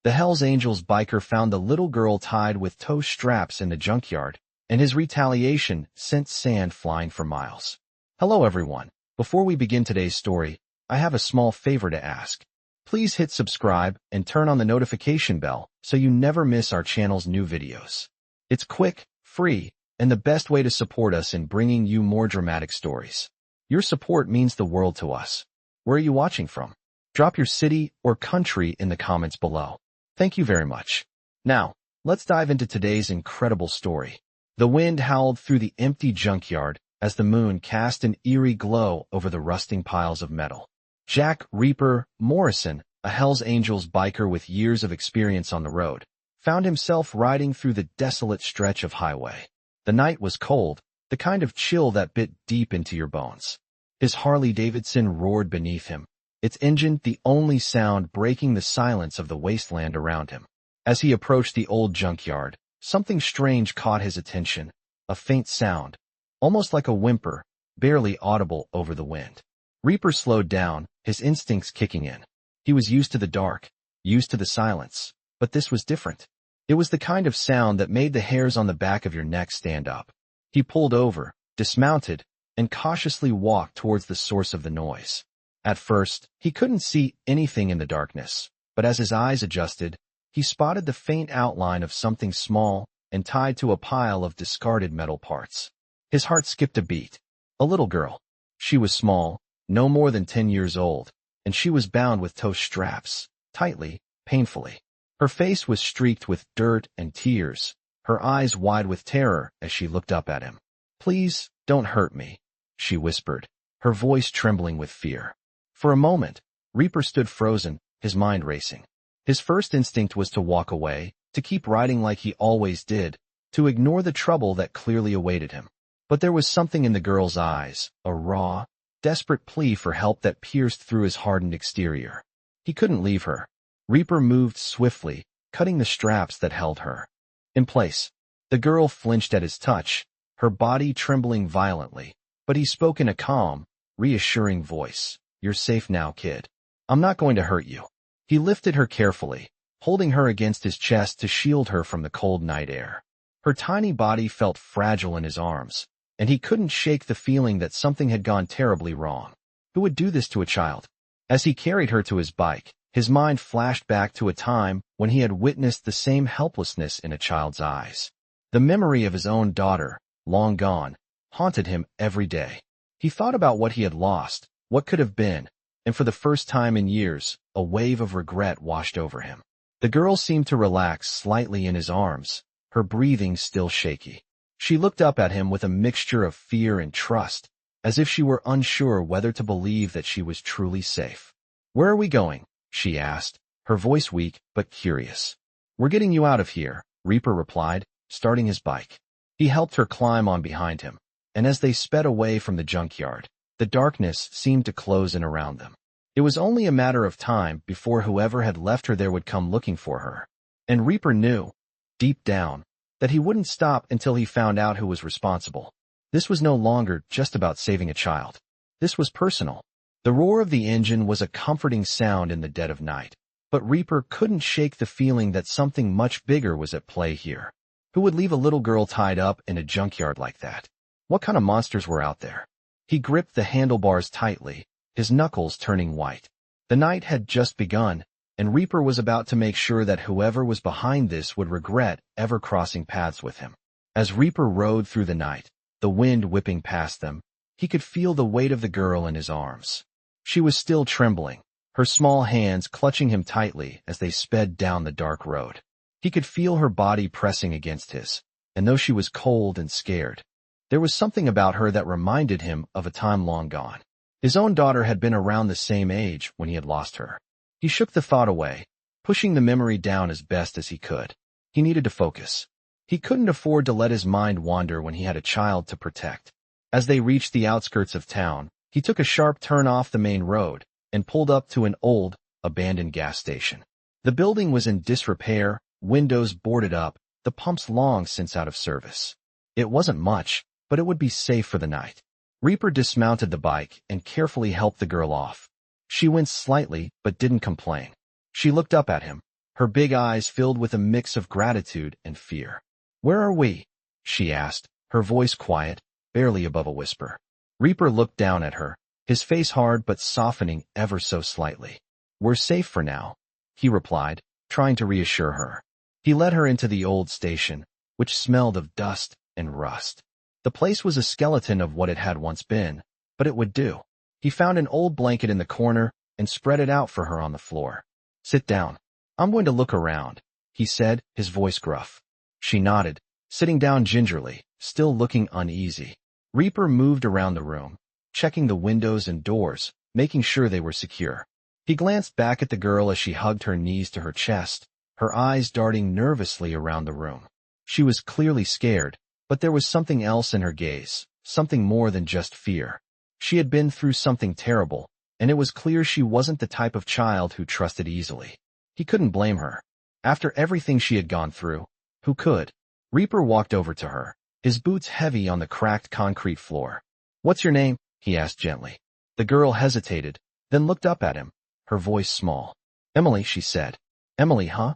The Hells Angels biker found the little girl tied with tow straps in the junkyard, and his retaliation sent sand flying for miles. Hello everyone. Before we begin today's story, I have a small favor to ask. Please hit subscribe and turn on the notification bell so you never miss our channel's new videos. It's quick, free, and the best way to support us in bringing you more dramatic stories. Your support means the world to us. Where are you watching from? Drop your city or country in the comments below. Thank you very much. Now, let's dive into today's incredible story. The wind howled through the empty junkyard as the moon cast an eerie glow over the rusting piles of metal. Jack Reaper Morrison, a Hells Angels biker with years of experience on the road, found himself riding through the desolate stretch of highway. The night was cold, the kind of chill that bit deep into your bones. His Harley-Davidson roared beneath him, its engine the only sound breaking the silence of the wasteland around him. As he approached the old junkyard, something strange caught his attention, a faint sound, almost like a whimper, barely audible over the wind. Reaper slowed down, his instincts kicking in. He was used to the dark, used to the silence, but this was different. It was the kind of sound that made the hairs on the back of your neck stand up. He pulled over, dismounted, and cautiously walked towards the source of the noise. At first, he couldn't see anything in the darkness, but as his eyes adjusted, he spotted the faint outline of something small and tied to a pile of discarded metal parts. His heart skipped a beat. A little girl. She was small, no more than 10 years old, and she was bound with tow straps, tightly, painfully. Her face was streaked with dirt and tears, her eyes wide with terror as she looked up at him. "Please, don't hurt me," she whispered, her voice trembling with fear. For a moment, Reaper stood frozen, his mind racing. His first instinct was to walk away, to keep riding like he always did, to ignore the trouble that clearly awaited him. But there was something in the girl's eyes, a raw, desperate plea for help that pierced through his hardened exterior. He couldn't leave her. Reaper moved swiftly, cutting the straps that held her in place. The girl flinched at his touch, her body trembling violently, but he spoke in a calm, reassuring voice. "You're safe now, kid. I'm not going to hurt you." He lifted her carefully, holding her against his chest to shield her from the cold night air. Her tiny body felt fragile in his arms, and he couldn't shake the feeling that something had gone terribly wrong. Who would do this to a child? As he carried her to his bike, his mind flashed back to a time when he had witnessed the same helplessness in a child's eyes. The memory of his own daughter, long gone, haunted him every day. He thought about what he had lost, what could have been, and for the first time in years, a wave of regret washed over him. The girl seemed to relax slightly in his arms, her breathing still shaky. She looked up at him with a mixture of fear and trust, as if she were unsure whether to believe that she was truly safe. "Where are we going?" she asked, her voice weak but curious. "We're getting you out of here," Reaper replied, starting his bike. He helped her climb on behind him, and as they sped away from the junkyard, the darkness seemed to close in around them. It was only a matter of time before whoever had left her there would come looking for her. And Reaper knew, deep down, that he wouldn't stop until he found out who was responsible. This was no longer just about saving a child. This was personal. The roar of the engine was a comforting sound in the dead of night, but Reaper couldn't shake the feeling that something much bigger was at play here. Who would leave a little girl tied up in a junkyard like that? What kind of monsters were out there? He gripped the handlebars tightly, his knuckles turning white. The night had just begun, and Reaper was about to make sure that whoever was behind this would regret ever crossing paths with him. As Reaper rode through the night, the wind whipping past them, he could feel the weight of the girl in his arms. She was still trembling, her small hands clutching him tightly as they sped down the dark road. He could feel her body pressing against his, and though she was cold and scared, there was something about her that reminded him of a time long gone. His own daughter had been around the same age when he had lost her. He shook the thought away, pushing the memory down as best as he could. He needed to focus. He couldn't afford to let his mind wander when he had a child to protect. As they reached the outskirts of town, he took a sharp turn off the main road and pulled up to an old, abandoned gas station. The building was in disrepair, windows boarded up, the pumps long since out of service. It wasn't much, but it would be safe for the night. Reaper dismounted the bike and carefully helped the girl off. She winced slightly, but didn't complain. She looked up at him, Her big eyes filled with a mix of gratitude and fear. "Where are we?" she asked, her voice quiet, barely above a whisper. Reaper looked down at her, his face hard but softening ever so slightly. "We're safe for now," he replied, trying to reassure her. He led her into the old station, which smelled of dust and rust. The place was a skeleton of what it had once been, but it would do. He found an old blanket in the corner and spread it out for her on the floor. "Sit down. I'm going to look around," he said, his voice gruff. She nodded, sitting down gingerly, still looking uneasy. Reaper moved around the room, checking the windows and doors, making sure they were secure. He glanced back at the girl as she hugged her knees to her chest, her eyes darting nervously around the room. She was clearly scared, but there was something else in her gaze, something more than just fear. She had been through something terrible, and it was clear she wasn't the type of child who trusted easily. He couldn't blame her. After everything she had gone through, who could? Reaper walked over to her, his boots heavy on the cracked concrete floor. "What's your name?" he asked gently. The girl hesitated, then looked up at him, her voice small. "Emily," she said. "Emily, huh?"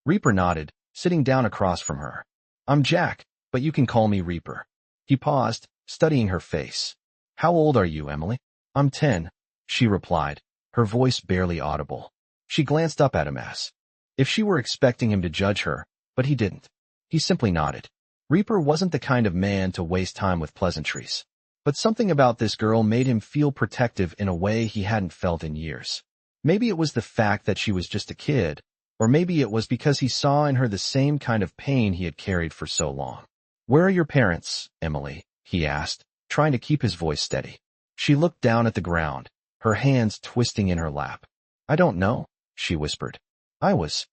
Reaper nodded, sitting down across from her. "I'm Jack, but you can call me Reaper." He paused, studying her face. "How old are you, Emily?" "I'm 10, she replied, her voice barely audible. She glanced up at him as if she were expecting him to judge her, but he didn't. He simply nodded. Reaper wasn't the kind of man to waste time with pleasantries. But something about this girl made him feel protective in a way he hadn't felt in years. Maybe it was the fact that she was just a kid, or maybe it was because he saw in her the same kind of pain he had carried for so long. "Where are your parents, Emily?" he asked, trying to keep his voice steady. She looked down at the ground, her hands twisting in her lap. "I don't know," she whispered. I was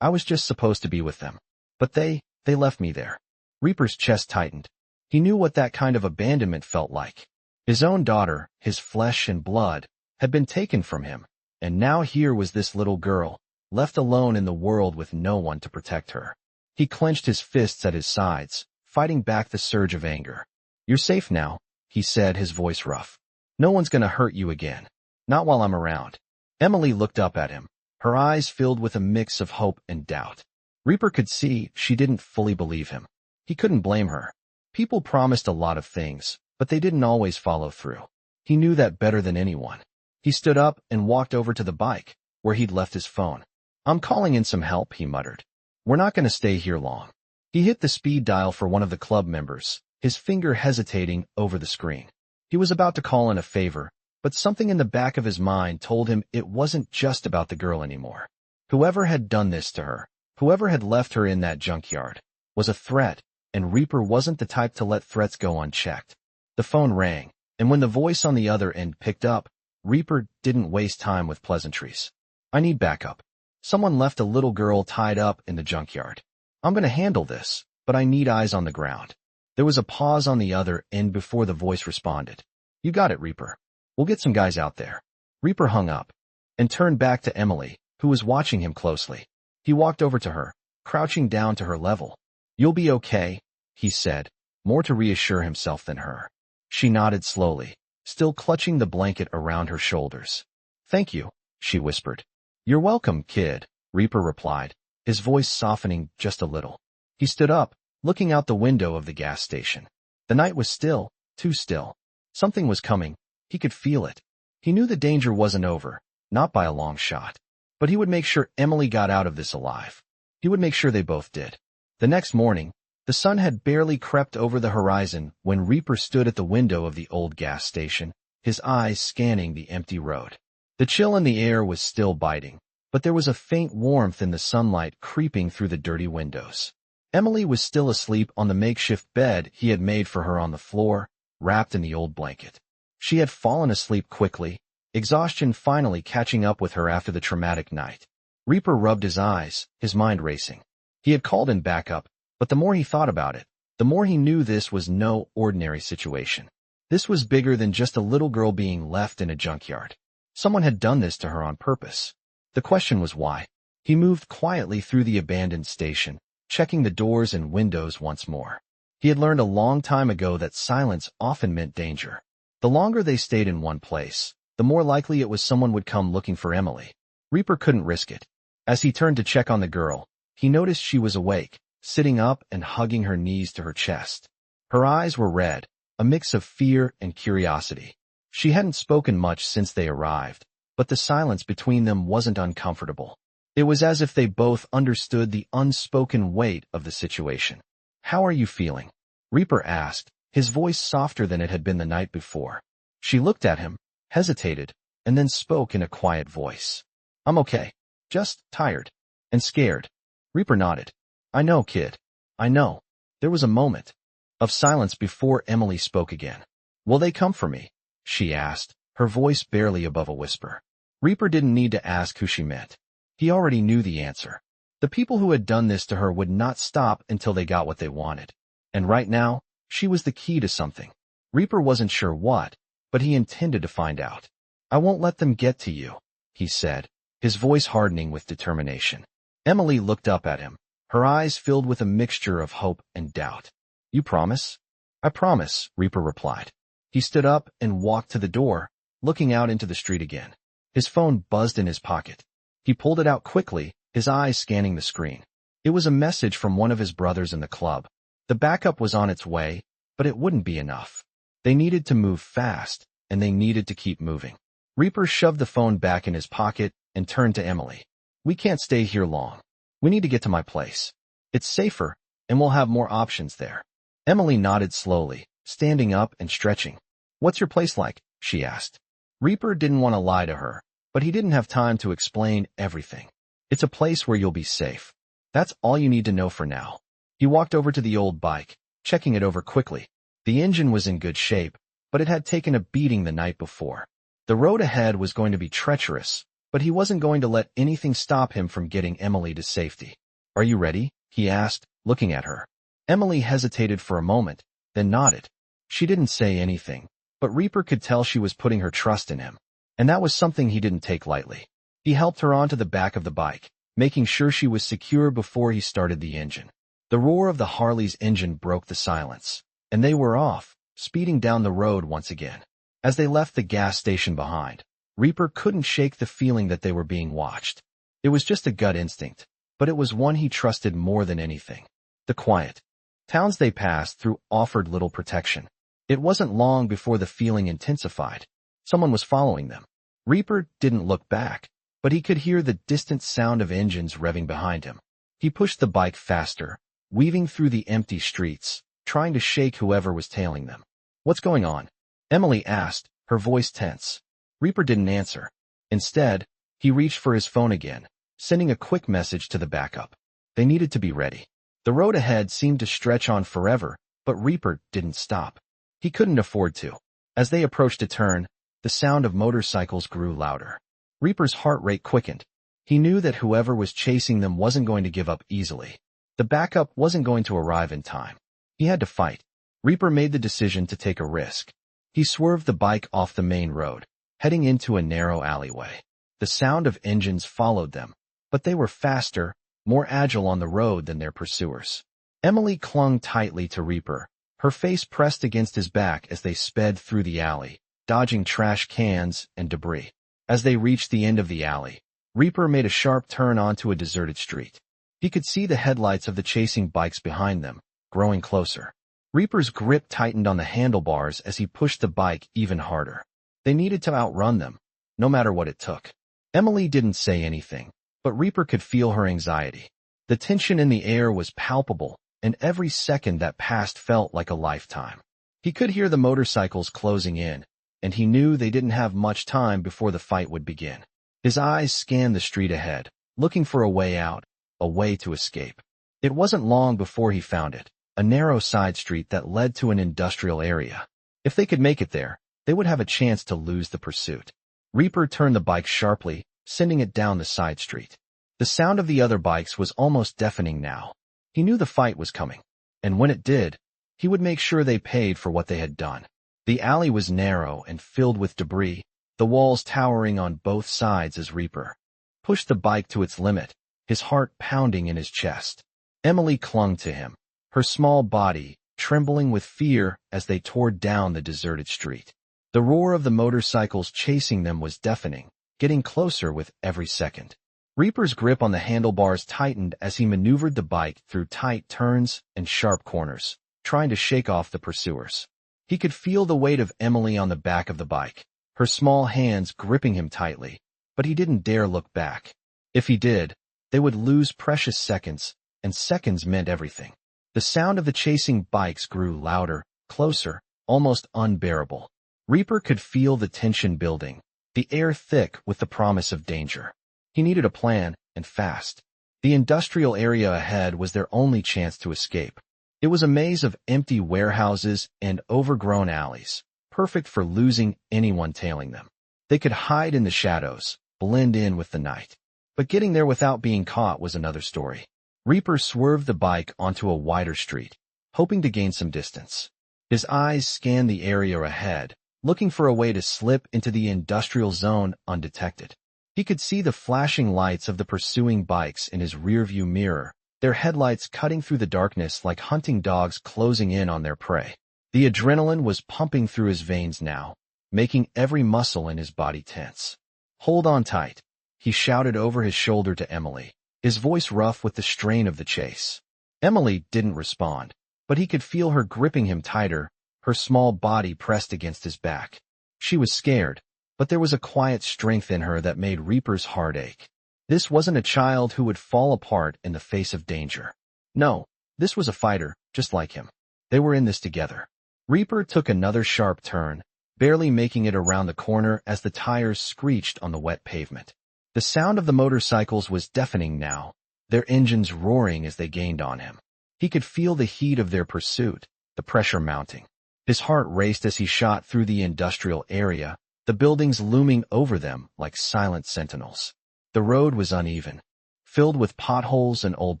just supposed to be with them. But they left me there." Reaper's chest tightened. He knew what that kind of abandonment felt like. His own daughter, his flesh and blood, had been taken from him, and now here was this little girl, left alone in the world with no one to protect her. He clenched his fists at his sides, fighting back the surge of anger. "You're safe now," he said, his voice rough. "No one's gonna hurt you again. Not while I'm around." Emily looked up at him, her eyes filled with a mix of hope and doubt. Reaper could see she didn't fully believe him. He couldn't blame her. People promised a lot of things, but they didn't always follow through. He knew that better than anyone. He stood up and walked over to the bike, where he'd left his phone. "I'm calling in some help," he muttered. "We're not going to stay here long." He hit the speed dial for one of the club members, his finger hesitating over the screen. He was about to call in a favor, but something in the back of his mind told him it wasn't just about the girl anymore. Whoever had done this to her, whoever had left her in that junkyard, was a threat, and Reaper wasn't the type to let threats go unchecked. The phone rang, and when the voice on the other end picked up, Reaper didn't waste time with pleasantries. "I need backup. Someone left a little girl tied up in the junkyard. I'm going to handle this, but I need eyes on the ground." There was a pause on the other end before the voice responded. "You got it, Reaper. We'll get some guys out there." Reaper hung up and turned back to Emily, who was watching him closely. He walked over to her, crouching down to her level. "You'll be okay," he said, more to reassure himself than her. She nodded slowly, still clutching the blanket around her shoulders. "Thank you," she whispered. "You're welcome, kid," Reaper replied, his voice softening just a little. He stood up, looking out the window of the gas station. The night was still, too still. Something was coming. He could feel it. He knew the danger wasn't over, not by a long shot. But he would make sure Emily got out of this alive. He would make sure they both did. The next morning, the sun had barely crept over the horizon when Reaper stood at the window of the old gas station, his eyes scanning the empty road. The chill in the air was still biting, but there was a faint warmth in the sunlight creeping through the dirty windows. Emily was still asleep on the makeshift bed he had made for her on the floor, wrapped in the old blanket. She had fallen asleep quickly, exhaustion finally catching up with her after the traumatic night. Reaper rubbed his eyes, his mind racing. He had called in backup, but the more he thought about it, the more he knew this was no ordinary situation. This was bigger than just a little girl being left in a junkyard. Someone had done this to her on purpose. The question was why. He moved quietly through the abandoned station, checking the doors and windows once more. He had learned a long time ago that silence often meant danger. The longer they stayed in one place, the more likely it was someone would come looking for Emily. Reaper couldn't risk it. As he turned to check on the girl, he noticed she was awake, sitting up and hugging her knees to her chest. Her eyes were red, a mix of fear and curiosity. She hadn't spoken much since they arrived, but the silence between them wasn't uncomfortable. It was as if they both understood the unspoken weight of the situation. "How are you feeling?" Reaper asked, his voice softer than it had been the night before. She looked at him, hesitated, and then spoke in a quiet voice. "I'm okay. Just tired. And scared." Reaper nodded. "I know, kid. I know." There was a moment of silence before Emily spoke again. "Will they come for me?" she asked, her voice barely above a whisper. Reaper didn't need to ask who she meant. He already knew the answer. The people who had done this to her would not stop until they got what they wanted. And right now, she was the key to something. Reaper wasn't sure what, but he intended to find out. "I won't let them get to you," he said, his voice hardening with determination. Emily looked up at him, her eyes filled with a mixture of hope and doubt. "You promise?" "I promise," Reaper replied. He stood up and walked to the door, looking out into the street again. His phone buzzed in his pocket. He pulled it out quickly, his eyes scanning the screen. It was a message from one of his brothers in the club. The backup was on its way, but it wouldn't be enough. They needed to move fast, and they needed to keep moving. Reaper shoved the phone back in his pocket and turned to Emily. "We can't stay here long. We need to get to my place. It's safer, and we'll have more options there." Emily nodded slowly, standing up and stretching. "What's your place like?" she asked. Reaper didn't want to lie to her, but he didn't have time to explain everything. "It's a place where you'll be safe. That's all you need to know for now." He walked over to the old bike, checking it over quickly. The engine was in good shape, but it had taken a beating the night before. The road ahead was going to be treacherous, but he wasn't going to let anything stop him from getting Emily to safety. "Are you ready?" he asked, looking at her. Emily hesitated for a moment, then nodded. She didn't say anything, but Reaper could tell she was putting her trust in him, and that was something he didn't take lightly. He helped her onto the back of the bike, making sure she was secure before he started the engine. The roar of the Harley's engine broke the silence, and they were off, speeding down the road once again. As they left the gas station behind, Reaper couldn't shake the feeling that they were being watched. It was just a gut instinct, but it was one he trusted more than anything. The quiet towns they passed through offered little protection. It wasn't long before the feeling intensified. Someone was following them. Reaper didn't look back, but he could hear the distant sound of engines revving behind him. He pushed the bike faster, weaving through the empty streets, trying to shake whoever was tailing them. "What's going on?" Emily asked, her voice tense. Reaper didn't answer. Instead, he reached for his phone again, sending a quick message to the backup. They needed to be ready. The road ahead seemed to stretch on forever, but Reaper didn't stop. He couldn't afford to. As they approached a turn, the sound of motorcycles grew louder. Reaper's heart rate quickened. He knew that whoever was chasing them wasn't going to give up easily. The backup wasn't going to arrive in time. He had to fight. Reaper made the decision to take a risk. He swerved the bike off the main road, heading into a narrow alleyway. The sound of engines followed them, but they were faster, more agile on the road than their pursuers. Emily clung tightly to Reaper, her face pressed against his back as they sped through the alley, dodging trash cans and debris. As they reached the end of the alley, Reaper made a sharp turn onto a deserted street. He could see the headlights of the chasing bikes behind them, growing closer. Reaper's grip tightened on the handlebars as he pushed the bike even harder. They needed to outrun them, no matter what it took. Emily didn't say anything, but Reaper could feel her anxiety. The tension in the air was palpable, and every second that passed felt like a lifetime. He could hear the motorcycles closing in, and he knew they didn't have much time before the fight would begin. His eyes scanned the street ahead, looking for a way out, a way to escape. It wasn't long before he found it, a narrow side street that led to an industrial area. If they could make it there, they would have a chance to lose the pursuit. Reaper turned the bike sharply, sending it down the side street. The sound of the other bikes was almost deafening now. He knew the fight was coming, and when it did, he would make sure they paid for what they had done. The alley was narrow and filled with debris, the walls towering on both sides as Reaper pushed the bike to its limit, his heart pounding in his chest. Emily clung to him, her small body trembling with fear as they tore down the deserted street. The roar of the motorcycles chasing them was deafening, getting closer with every second. Reaper's grip on the handlebars tightened as he maneuvered the bike through tight turns and sharp corners, trying to shake off the pursuers. He could feel the weight of Emily on the back of the bike, her small hands gripping him tightly, but he didn't dare look back. If he did, they would lose precious seconds, and seconds meant everything. The sound of the chasing bikes grew louder, closer, almost unbearable. Reaper could feel the tension building, the air thick with the promise of danger. He needed a plan, and fast. The industrial area ahead was their only chance to escape. It was a maze of empty warehouses and overgrown alleys, perfect for losing anyone tailing them. They could hide in the shadows, blend in with the night. But getting there without being caught was another story. Reaper swerved the bike onto a wider street, hoping to gain some distance. His eyes scanned the area ahead, looking for a way to slip into the industrial zone undetected. He could see the flashing lights of the pursuing bikes in his rearview mirror, their headlights cutting through the darkness like hunting dogs closing in on their prey. The adrenaline was pumping through his veins now, making every muscle in his body tense. "Hold on tight," he shouted over his shoulder to Emily, his voice rough with the strain of the chase. Emily didn't respond, but he could feel her gripping him tighter, her small body pressed against his back. She was scared, but there was a quiet strength in her that made Reaper's heart ache. This wasn't a child who would fall apart in the face of danger. No, this was a fighter, just like him. They were in this together. Reaper took another sharp turn, barely making it around the corner as the tires screeched on the wet pavement. The sound of the motorcycles was deafening now, their engines roaring as they gained on him. He could feel the heat of their pursuit, the pressure mounting. His heart raced as he shot through the industrial area, the buildings looming over them like silent sentinels. The road was uneven, filled with potholes and old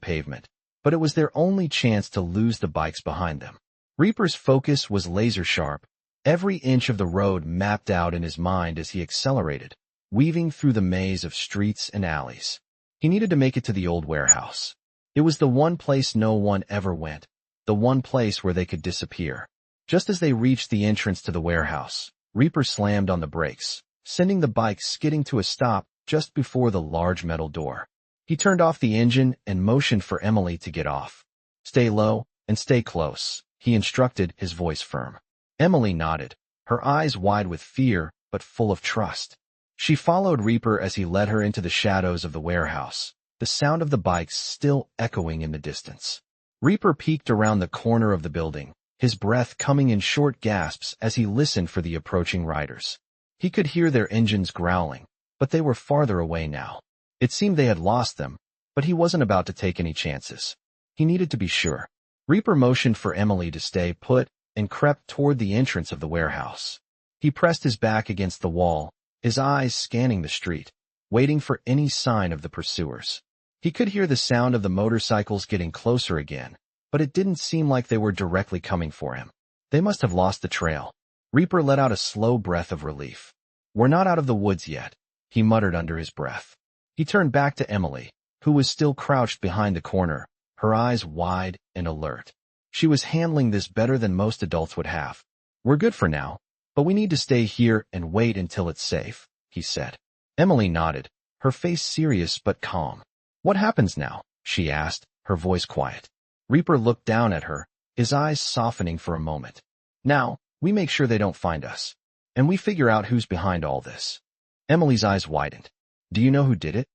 pavement, but it was their only chance to lose the bikes behind them. Reaper's focus was laser-sharp, every inch of the road mapped out in his mind as he accelerated, weaving through the maze of streets and alleys. He needed to make it to the old warehouse. It was the one place no one ever went, the one place where they could disappear. Just as they reached the entrance to the warehouse, Reaper slammed on the brakes, sending the bike skidding to a stop just before the large metal door. He turned off the engine and motioned for Emily to get off. "Stay low and stay close," he instructed, his voice firm. Emily nodded, her eyes wide with fear but full of trust. She followed Reaper as he led her into the shadows of the warehouse, the sound of the bikes still echoing in the distance. Reaper peeked around the corner of the building, his breath coming in short gasps as he listened for the approaching riders. He could hear their engines growling, but they were farther away now. It seemed they had lost them, but he wasn't about to take any chances. He needed to be sure. Reaper motioned for Emily to stay put and crept toward the entrance of the warehouse. He pressed his back against the wall, his eyes scanning the street, waiting for any sign of the pursuers. He could hear the sound of the motorcycles getting closer again, but it didn't seem like they were directly coming for him. They must have lost the trail. Reaper let out a slow breath of relief. "We're not out of the woods yet," he muttered under his breath. He turned back to Emily, who was still crouched behind the corner, her eyes wide and alert. She was handling this better than most adults would have. "We're good for now, but we need to stay here and wait until it's safe," he said. Emily nodded, her face serious but calm. "What happens now?" she asked, her voice quiet. Reaper looked down at her, his eyes softening for a moment. "Now, we make sure they don't find us. And we figure out who's behind all this." Emily's eyes widened. "Do you know who did it?"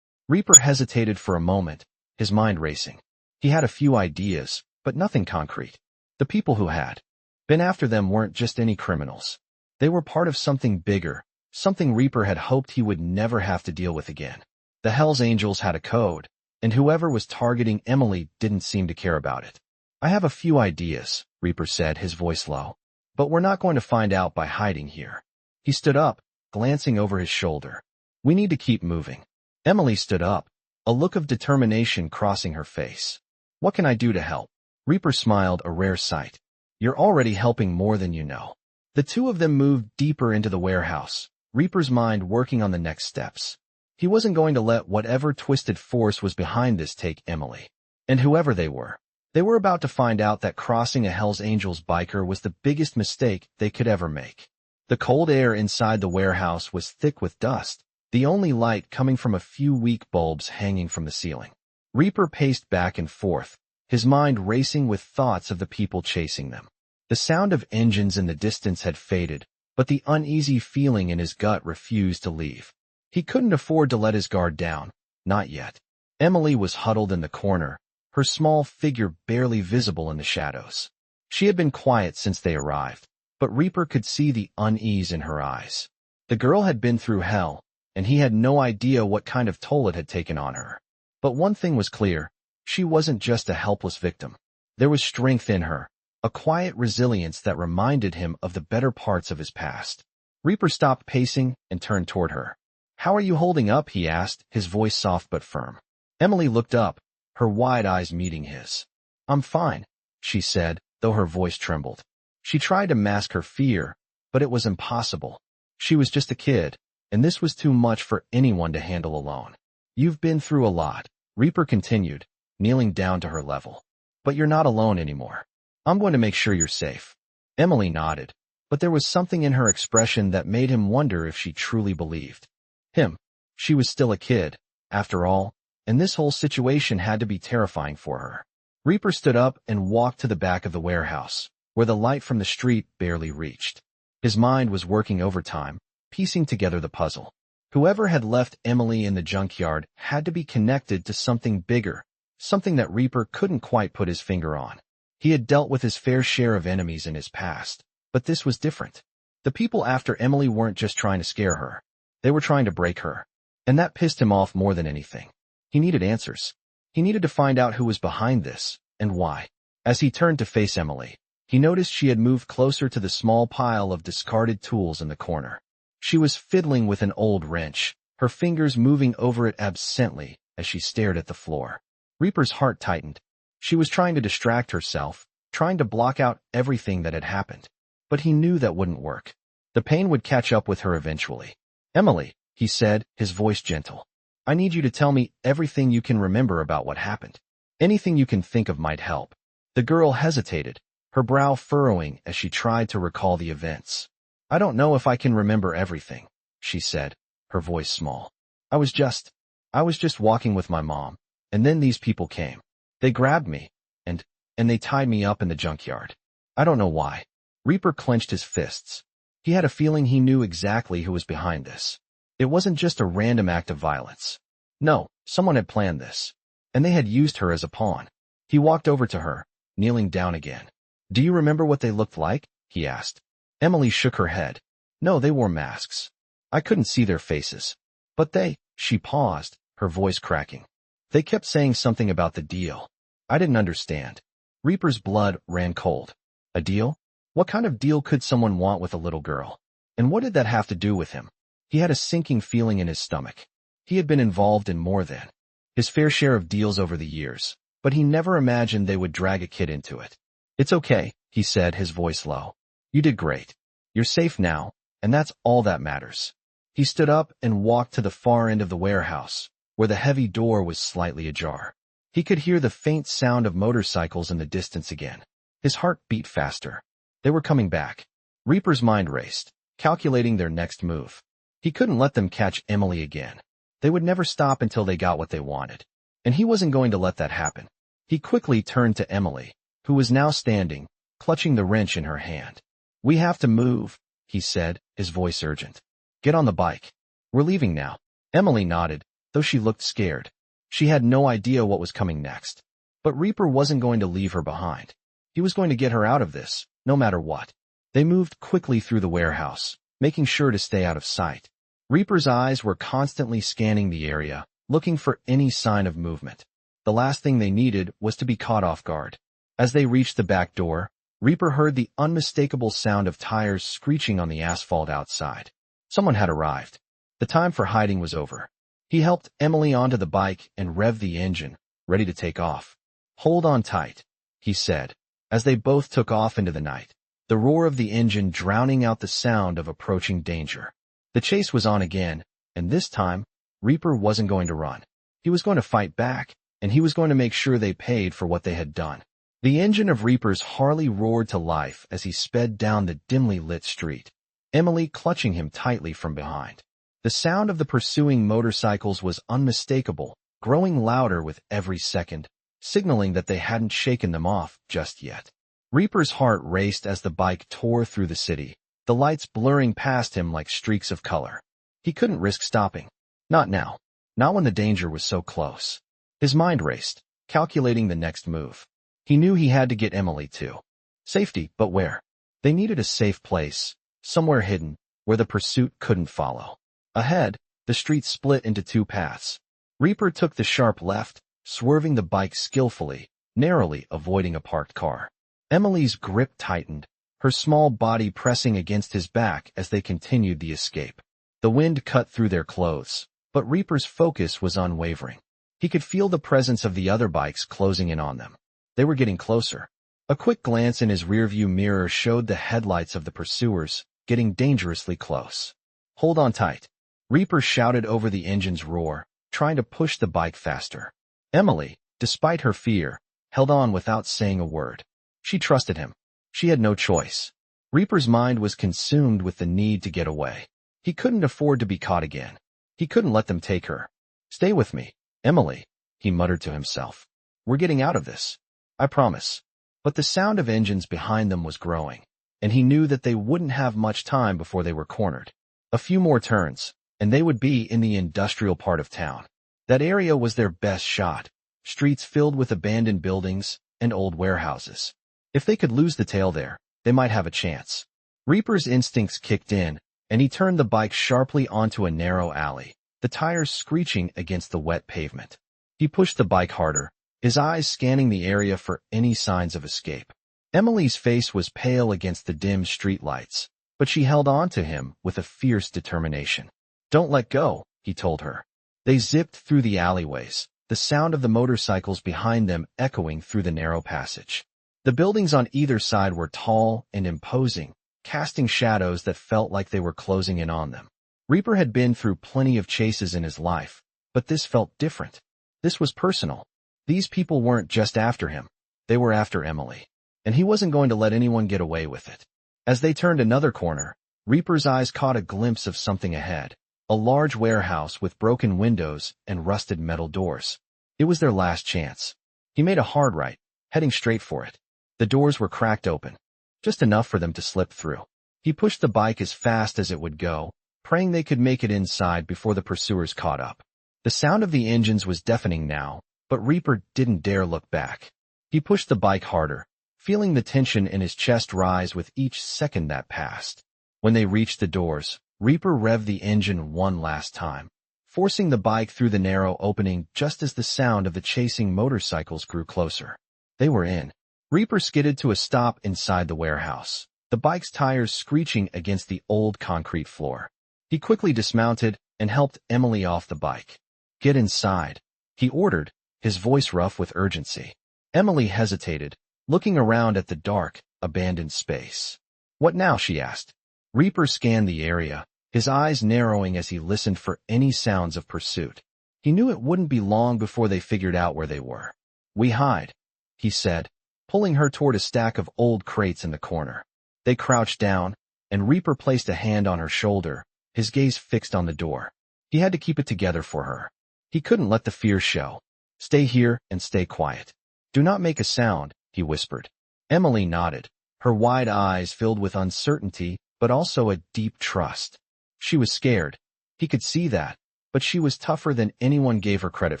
Reaper hesitated for a moment, his mind racing. He had a few ideas, but nothing concrete. The people who had been after them weren't just any criminals. They were part of something bigger, something Reaper had hoped he would never have to deal with again. The Hells Angels had a code, and whoever was targeting Emily didn't seem to care about it. "I have a few ideas," Reaper said, his voice low. "But we're not going to find out by hiding here." He stood up, glancing over his shoulder. "We need to keep moving." Emily stood up, a look of determination crossing her face. "What can I do to help?" Reaper smiled, a rare sight. "You're already helping more than you know." The two of them moved deeper into the warehouse, Reaper's mind working on the next steps. He wasn't going to let whatever twisted force was behind this take Emily. And whoever they were about to find out that crossing a Hells Angels biker was the biggest mistake they could ever make. The cold air inside the warehouse was thick with dust, the only light coming from a few weak bulbs hanging from the ceiling. Reaper paced back and forth, his mind racing with thoughts of the people chasing them. The sound of engines in the distance had faded, but the uneasy feeling in his gut refused to leave. He couldn't afford to let his guard down, not yet. Emily was huddled in the corner, her small figure barely visible in the shadows. She had been quiet since they arrived, but Reaper could see the unease in her eyes. The girl had been through hell, and he had no idea what kind of toll it had taken on her. But one thing was clear, she wasn't just a helpless victim. There was strength in her, a quiet resilience that reminded him of the better parts of his past. Reaper stopped pacing and turned toward her. "How are you holding up?" he asked, his voice soft but firm. Emily looked up, her wide eyes meeting his. "I'm fine," she said, though her voice trembled. She tried to mask her fear, but it was impossible. She was just a kid, and this was too much for anyone to handle alone. "You've been through a lot," Reaper continued, kneeling down to her level. "But you're not alone anymore. I'm going to make sure you're safe." Emily nodded, but there was something in her expression that made him wonder if she truly believed him. She was still a kid, after all, and this whole situation had to be terrifying for her. Reaper stood up and walked to the back of the warehouse, where the light from the street barely reached. His mind was working overtime, piecing together the puzzle. Whoever had left Emily in the junkyard had to be connected to something bigger, something that Reaper couldn't quite put his finger on. He had dealt with his fair share of enemies in his past, but this was different. The people after Emily weren't just trying to scare her. They were trying to break her. And that pissed him off more than anything. He needed answers. He needed to find out who was behind this, and why. As he turned to face Emily, he noticed she had moved closer to the small pile of discarded tools in the corner. She was fiddling with an old wrench, her fingers moving over it absently as she stared at the floor. Reaper's heart tightened. She was trying to distract herself, trying to block out everything that had happened. But he knew that wouldn't work. The pain would catch up with her eventually. "Emily," he said, his voice gentle. "I need you to tell me everything you can remember about what happened. Anything you can think of might help." The girl hesitated, her brow furrowing as she tried to recall the events. "I don't know if I can remember everything," she said, her voice small. I was just walking with my mom, and then these people came. They grabbed me, and they tied me up in the junkyard. I don't know why." Reaper clenched his fists. He had a feeling he knew exactly who was behind this. It wasn't just a random act of violence. No, someone had planned this, and they had used her as a pawn. He walked over to her, kneeling down again. "Do you remember what they looked like?" he asked. Emily shook her head. "No, they wore masks. I couldn't see their faces. But she paused, her voice cracking. "They kept saying something about the deal. I didn't understand." Reaper's blood ran cold. A deal? What kind of deal could someone want with a little girl? And what did that have to do with him? He had a sinking feeling in his stomach. He had been involved in more than his fair share of deals over the years, but he never imagined they would drag a kid into it. "It's okay," he said, his voice low. "You did great. You're safe now, and that's all that matters." He stood up and walked to the far end of the warehouse, where the heavy door was slightly ajar. He could hear the faint sound of motorcycles in the distance again. His heart beat faster. They were coming back. Reaper's mind raced, calculating their next move. He couldn't let them catch Emily again. They would never stop until they got what they wanted. And he wasn't going to let that happen. He quickly turned to Emily, who was now standing, clutching the wrench in her hand. "We have to move," he said, his voice urgent. "Get on the bike. We're leaving now." Emily nodded, though she looked scared. She had no idea what was coming next. But Reaper wasn't going to leave her behind. He was going to get her out of this, no matter what. They moved quickly through the warehouse, making sure to stay out of sight. Reaper's eyes were constantly scanning the area, looking for any sign of movement. The last thing they needed was to be caught off guard. As they reached the back door, Reaper heard the unmistakable sound of tires screeching on the asphalt outside. Someone had arrived. The time for hiding was over. He helped Emily onto the bike and revved the engine, ready to take off. "Hold on tight," he said, as they both took off into the night, the roar of the engine drowning out the sound of approaching danger. The chase was on again, and this time, Reaper wasn't going to run. He was going to fight back, and he was going to make sure they paid for what they had done. The engine of Reaper's Harley roared to life as he sped down the dimly lit street, Emily clutching him tightly from behind. The sound of the pursuing motorcycles was unmistakable, growing louder with every second, signaling that they hadn't shaken them off just yet. Reaper's heart raced as the bike tore through the city, the lights blurring past him like streaks of color. He couldn't risk stopping. Not now. Not when the danger was so close. His mind raced, calculating the next move. He knew he had to get Emily to safety, but where? They needed a safe place, somewhere hidden, where the pursuit couldn't follow. Ahead, the street split into two paths. Reaper took the sharp left, swerving the bike skillfully, narrowly avoiding a parked car. Emily's grip tightened, her small body pressing against his back as they continued the escape. The wind cut through their clothes, but Reaper's focus was unwavering. He could feel the presence of the other bikes closing in on them. They were getting closer. A quick glance in his rearview mirror showed the headlights of the pursuers, getting dangerously close. "Hold on tight," Reaper shouted over the engine's roar, trying to push the bike faster. Emily, despite her fear, held on without saying a word. She trusted him. She had no choice. Reaper's mind was consumed with the need to get away. He couldn't afford to be caught again. He couldn't let them take her. "Stay with me, Emily," he muttered to himself. "We're getting out of this. I promise." But the sound of engines behind them was growing, and he knew that they wouldn't have much time before they were cornered. A few more turns, and they would be in the industrial part of town. That area was their best shot, streets filled with abandoned buildings and old warehouses. If they could lose the tail there, they might have a chance. Reaper's instincts kicked in, and he turned the bike sharply onto a narrow alley, the tires screeching against the wet pavement. He pushed the bike harder, his eyes scanning the area for any signs of escape. Emily's face was pale against the dim streetlights, but she held on to him with a fierce determination. "Don't let go," he told her. They zipped through the alleyways, the sound of the motorcycles behind them echoing through the narrow passage. The buildings on either side were tall and imposing, casting shadows that felt like they were closing in on them. Reaper had been through plenty of chases in his life, but this felt different. This was personal. These people weren't just after him. They were after Emily. And he wasn't going to let anyone get away with it. As they turned another corner, Reaper's eyes caught a glimpse of something ahead. A large warehouse with broken windows and rusted metal doors. It was their last chance. He made a hard right, heading straight for it. The doors were cracked open, just enough for them to slip through. He pushed the bike as fast as it would go, praying they could make it inside before the pursuers caught up. The sound of the engines was deafening now, but Reaper didn't dare look back. He pushed the bike harder, feeling the tension in his chest rise with each second that passed. When they reached the doors, Reaper revved the engine one last time, forcing the bike through the narrow opening just as the sound of the chasing motorcycles grew closer. They were in. Reaper skidded to a stop inside the warehouse, the bike's tires screeching against the old concrete floor. He quickly dismounted and helped Emily off the bike. "Get inside," he ordered, his voice rough with urgency. Emily hesitated, looking around at the dark, abandoned space. "What now?" she asked. Reaper scanned the area, his eyes narrowing as he listened for any sounds of pursuit. He knew it wouldn't be long before they figured out where they were. "We hide," he said, pulling her toward a stack of old crates in the corner. They crouched down, and Reaper placed a hand on her shoulder, his gaze fixed on the door. He had to keep it together for her. He couldn't let the fear show. "Stay here and stay quiet. Do not make a sound," he whispered. Emily nodded, her wide eyes filled with uncertainty, but also a deep trust. She was scared. He could see that, but she was tougher than anyone gave her credit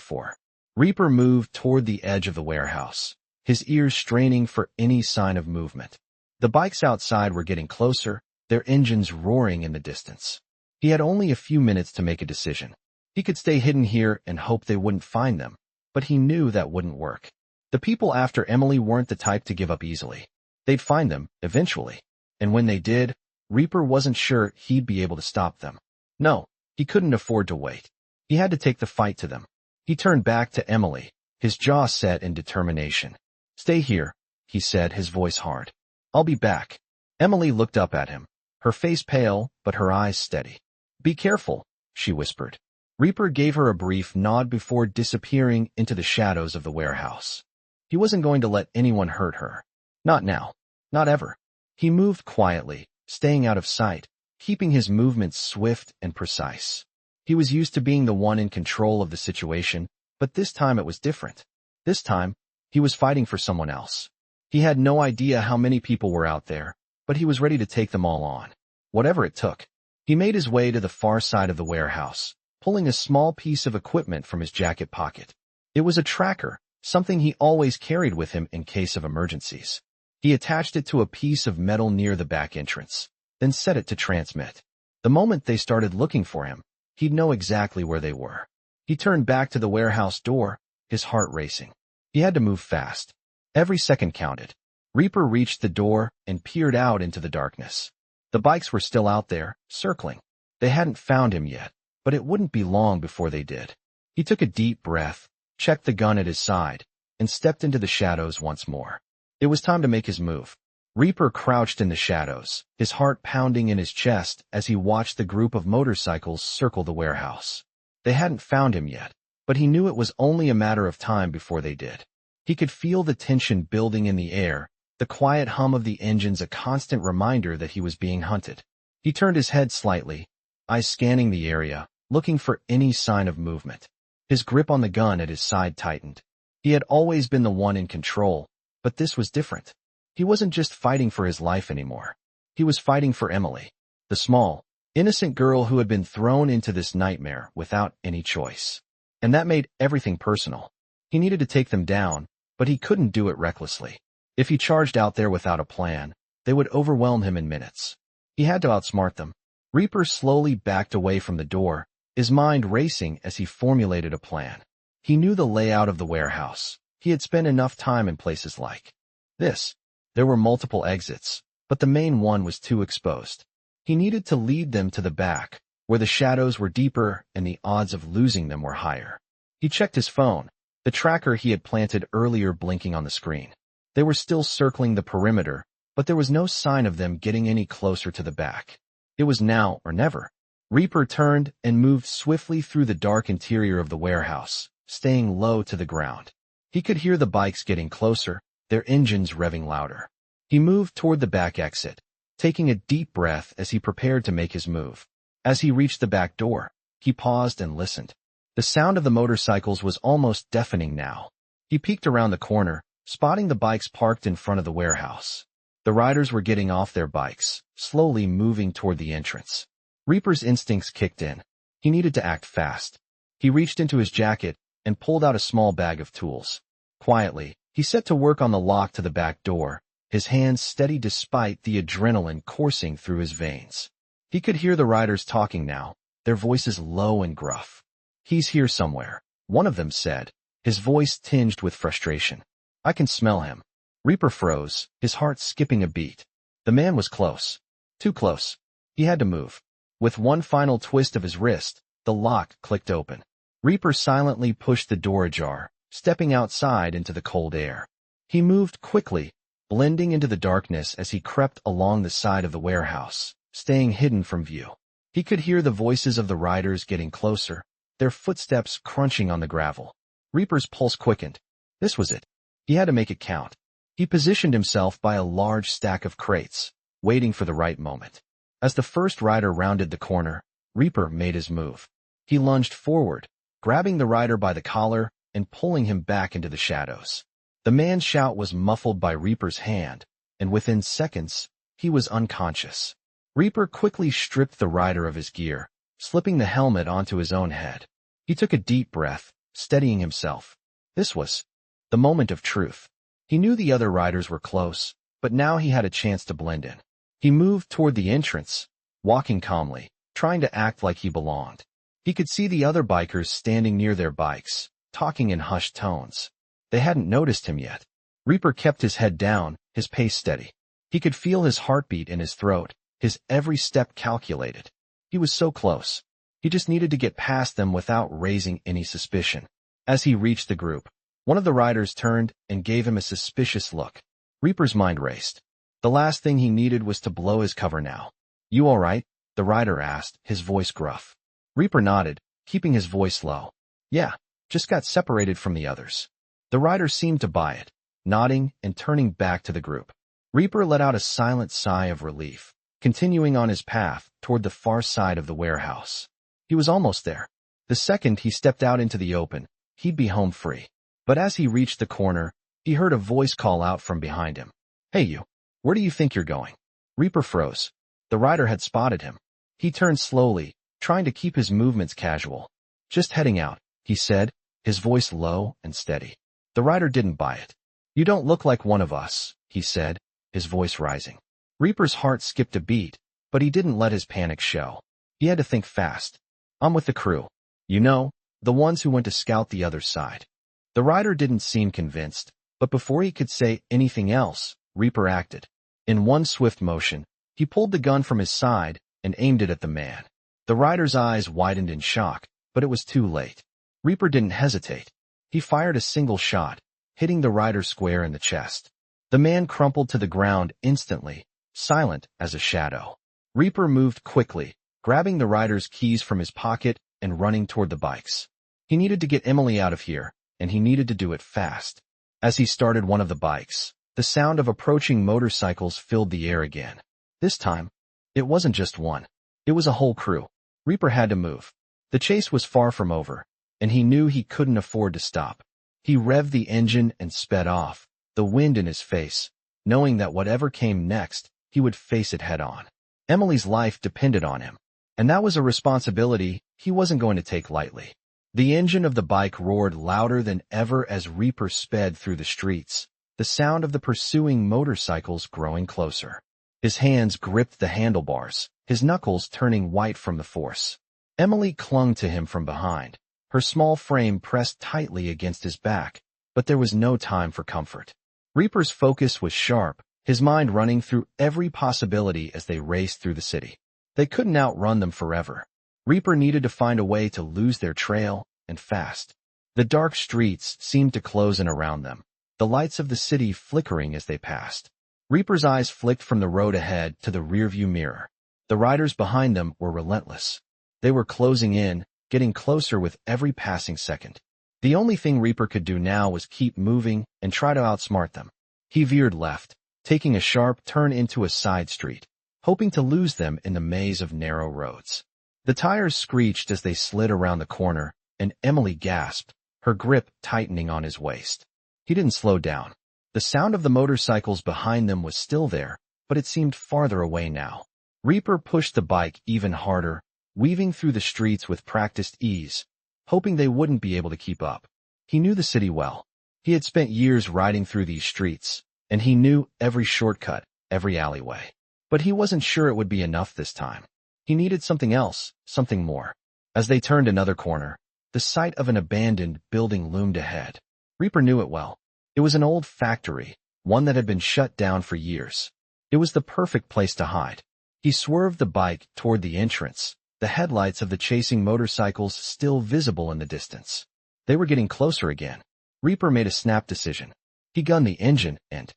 for. Reaper moved toward the edge of the warehouse, his ears straining for any sign of movement. The bikes outside were getting closer, their engines roaring in the distance. He had only a few minutes to make a decision. He could stay hidden here and hope they wouldn't find them, but he knew that wouldn't work. The people after Emily weren't the type to give up easily. They'd find them, eventually, and when they did, Reaper wasn't sure he'd be able to stop them. No, he couldn't afford to wait. He had to take the fight to them. He turned back to Emily, his jaw set in determination. "Stay here," he said, his voice hard. "I'll be back." Emily looked up at him, her face pale, but her eyes steady. "Be careful," she whispered. Reaper gave her a brief nod before disappearing into the shadows of the warehouse. He wasn't going to let anyone hurt her. Not now. Not ever. He moved quietly, staying out of sight, keeping his movements swift and precise. He was used to being the one in control of the situation, but this time it was different. This time, he was fighting for someone else. He had no idea how many people were out there, but he was ready to take them all on. Whatever it took. He made his way to the far side of the warehouse, pulling a small piece of equipment from his jacket pocket. It was a tracker, something he always carried with him in case of emergencies. He attached it to a piece of metal near the back entrance, then set it to transmit. The moment they started looking for him, he'd know exactly where they were. He turned back to the warehouse door, his heart racing. He had to move fast. Every second counted. Reaper reached the door and peered out into the darkness. The bikes were still out there, circling. They hadn't found him yet, but it wouldn't be long before they did. He took a deep breath, checked the gun at his side, and stepped into the shadows once more. It was time to make his move. Reaper crouched in the shadows, his heart pounding in his chest as he watched the group of motorcycles circle the warehouse. They hadn't found him yet, but he knew it was only a matter of time before they did. He could feel the tension building in the air, the quiet hum of the engines a constant reminder that he was being hunted. He turned his head slightly, eyes scanning the area, looking for any sign of movement. His grip on the gun at his side tightened. He had always been the one in control, but this was different. He wasn't just fighting for his life anymore. He was fighting for Emily, the small, innocent girl who had been thrown into this nightmare without any choice. And that made everything personal. He needed to take them down, but he couldn't do it recklessly. If he charged out there without a plan, they would overwhelm him in minutes. He had to outsmart them. Reaper slowly backed away from the door, his mind racing as he formulated a plan. He knew the layout of the warehouse. He had spent enough time in places like this. There were multiple exits, but the main one was too exposed. He needed to lead them to the back, where the shadows were deeper and the odds of losing them were higher. He checked his phone, the tracker he had planted earlier blinking on the screen. They were still circling the perimeter, but there was no sign of them getting any closer to the back. It was now or never. Reaper turned and moved swiftly through the dark interior of the warehouse, staying low to the ground. He could hear the bikes getting closer, their engines revving louder. He moved toward the back exit, taking a deep breath as he prepared to make his move. As he reached the back door, he paused and listened. The sound of the motorcycles was almost deafening now. He peeked around the corner, spotting the bikes parked in front of the warehouse. The riders were getting off their bikes, slowly moving toward the entrance. Reaper's instincts kicked in. He needed to act fast. He reached into his jacket and pulled out a small bag of tools. Quietly, he set to work on the lock to the back door, his hands steady despite the adrenaline coursing through his veins. He could hear the riders talking now, their voices low and gruff. "He's here somewhere," one of them said, his voice tinged with frustration. "I can smell him." Reaper froze, his heart skipping a beat. The man was close. Too close. He had to move. With one final twist of his wrist, the lock clicked open. Reaper silently pushed the door ajar, stepping outside into the cold air. He moved quickly, blending into the darkness as he crept along the side of the warehouse, staying hidden from view. He could hear the voices of the riders getting closer, their footsteps crunching on the gravel. Reaper's pulse quickened. This was it. He had to make it count. He positioned himself by a large stack of crates, waiting for the right moment. As the first rider rounded the corner, Reaper made his move. He lunged forward, grabbing the rider by the collar and pulling him back into the shadows. The man's shout was muffled by Reaper's hand, and within seconds, he was unconscious. Reaper quickly stripped the rider of his gear, slipping the helmet onto his own head. He took a deep breath, steadying himself. This was the moment of truth. He knew the other riders were close, but now he had a chance to blend in. He moved toward the entrance, walking calmly, trying to act like he belonged. He could see the other bikers standing near their bikes, talking in hushed tones. They hadn't noticed him yet. Reaper kept his head down, his pace steady. He could feel his heartbeat in his throat, his every step calculated. He was so close. He just needed to get past them without raising any suspicion. As he reached the group, one of the riders turned and gave him a suspicious look. Reaper's mind raced. The last thing he needed was to blow his cover now. "You all right?" the rider asked, his voice gruff. Reaper nodded, keeping his voice low. "Yeah, just got separated from the others." The rider seemed to buy it, nodding and turning back to the group. Reaper let out a silent sigh of relief, continuing on his path toward the far side of the warehouse. He was almost there. The second he stepped out into the open, he'd be home free. But as he reached the corner, he heard a voice call out from behind him. "Hey you, where do you think you're going?" Reaper froze. The rider had spotted him. He turned slowly, trying to keep his movements casual. "Just heading out," he said, his voice low and steady. The rider didn't buy it. "You don't look like one of us," he said, his voice rising. Reaper's heart skipped a beat, but he didn't let his panic show. He had to think fast. "I'm with the crew. You know, the ones who went to scout the other side." The rider didn't seem convinced, but before he could say anything else, Reaper acted. In one swift motion, he pulled the gun from his side and aimed it at the man. The rider's eyes widened in shock, but it was too late. Reaper didn't hesitate. He fired a single shot, hitting the rider square in the chest. The man crumpled to the ground instantly, silent as a shadow. Reaper moved quickly, grabbing the rider's keys from his pocket and running toward the bikes. He needed to get Emily out of here, and he needed to do it fast. As he started one of the bikes, the sound of approaching motorcycles filled the air again. This time, it wasn't just one. It was a whole crew. Reaper had to move. The chase was far from over, and he knew he couldn't afford to stop. He revved the engine and sped off, the wind in his face, knowing that whatever came next, he would face it head-on. Emily's life depended on him, and that was a responsibility he wasn't going to take lightly. The engine of the bike roared louder than ever as Reaper sped through the streets, the sound of the pursuing motorcycles growing closer. His hands gripped the handlebars, his knuckles turning white from the force. Emily clung to him from behind, her small frame pressed tightly against his back, but there was no time for comfort. Reaper's focus was sharp, his mind running through every possibility as they raced through the city. They couldn't outrun them forever. Reaper needed to find a way to lose their trail, and fast. The dark streets seemed to close in around them, the lights of the city flickering as they passed. Reaper's eyes flicked from the road ahead to the rearview mirror. The riders behind them were relentless. They were closing in, getting closer with every passing second. The only thing Reaper could do now was keep moving and try to outsmart them. He veered left, taking a sharp turn into a side street, hoping to lose them in the maze of narrow roads. The tires screeched as they slid around the corner, and Emily gasped, her grip tightening on his waist. He didn't slow down. The sound of the motorcycles behind them was still there, but it seemed farther away now. Reaper pushed the bike even harder, weaving through the streets with practiced ease, hoping they wouldn't be able to keep up. He knew the city well. He had spent years riding through these streets, and he knew every shortcut, every alleyway. But he wasn't sure it would be enough this time. He needed something else, something more. As they turned another corner, the sight of an abandoned building loomed ahead. Reaper knew it well. It was an old factory, one that had been shut down for years. It was the perfect place to hide. He swerved the bike toward the entrance, the headlights of the chasing motorcycles still visible in the distance. They were getting closer again. Reaper made a snap decision. He gunned the engine and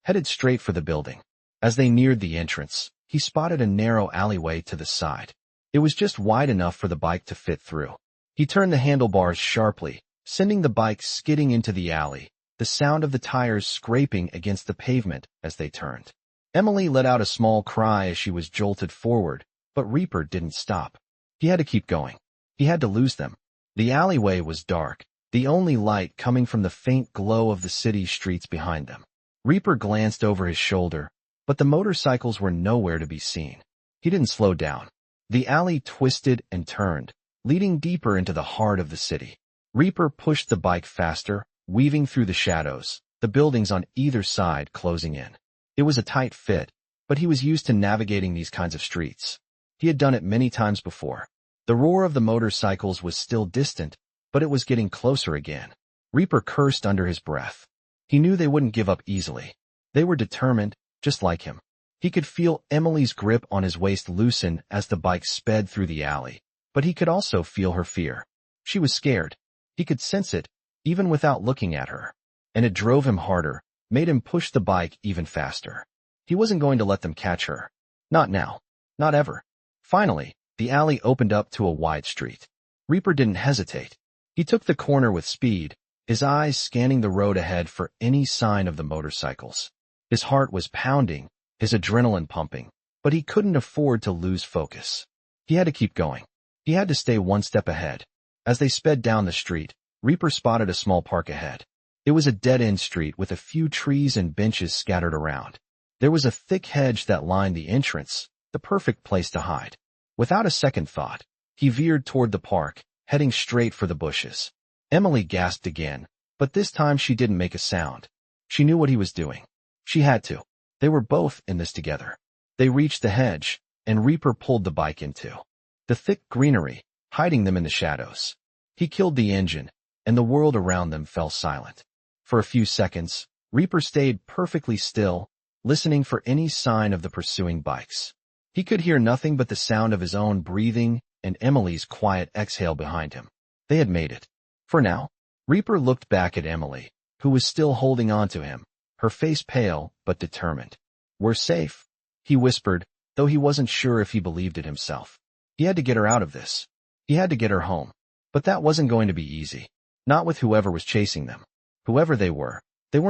headed straight for the building. As they neared the entrance, he spotted a narrow alleyway to the side. It was just wide enough for the bike to fit through. He turned the handlebars sharply, sending the bike skidding into the alley, the sound of the tires scraping against the pavement as they turned. Emily let out a small cry as she was jolted forward, but Reaper didn't stop. He had to keep going. He had to lose them. The alleyway was dark, the only light coming from the faint glow of the city streets behind them. Reaper glanced over his shoulder, but the motorcycles were nowhere to be seen. He didn't slow down. The alley twisted and turned, leading deeper into the heart of the city. Reaper pushed the bike faster, weaving through the shadows, the buildings on either side closing in. It was a tight fit, but he was used to navigating these kinds of streets. He had done it many times before. The roar of the motorcycles was still distant, but it was getting closer again. Reaper cursed under his breath. He knew they wouldn't give up easily. They were determined, just like him. He could feel Emily's grip on his waist loosen as the bike sped through the alley, but he could also feel her fear. She was scared. He could sense it, even without looking at her. And it drove him harder, made him push the bike even faster. He wasn't going to let them catch her. Not now. Not ever. Finally, the alley opened up to a wide street. Reaper didn't hesitate. He took the corner with speed, his eyes scanning the road ahead for any sign of the motorcycles. His heart was pounding, his adrenaline pumping, but he couldn't afford to lose focus. He had to keep going. He had to stay one step ahead. As they sped down the street, Reaper spotted a small park ahead. It was a dead-end street with a few trees and benches scattered around. There was a thick hedge that lined the entrance, the perfect place to hide. Without a second thought, he veered toward the park, heading straight for the bushes. Emily gasped again, but this time she didn't make a sound. She knew what he was doing. She had to. They were both in this together. They reached the hedge, and Reaper pulled the bike into the thick greenery, hiding them in the shadows. He killed the engine, and the world around them fell silent. For a few seconds, Reaper stayed perfectly still, listening for any sign of the pursuing bikes. He could hear nothing but the sound of his own breathing and Emily's quiet exhale behind him. They had made it. For now, Reaper looked back at Emily, who was still holding on to him, her face pale but determined. "We're safe," he whispered, though he wasn't sure if he believed it himself. He had to get her out of this. He had to get her home. But that wasn't going to be easy. Not with whoever was chasing them. Whoever they weren't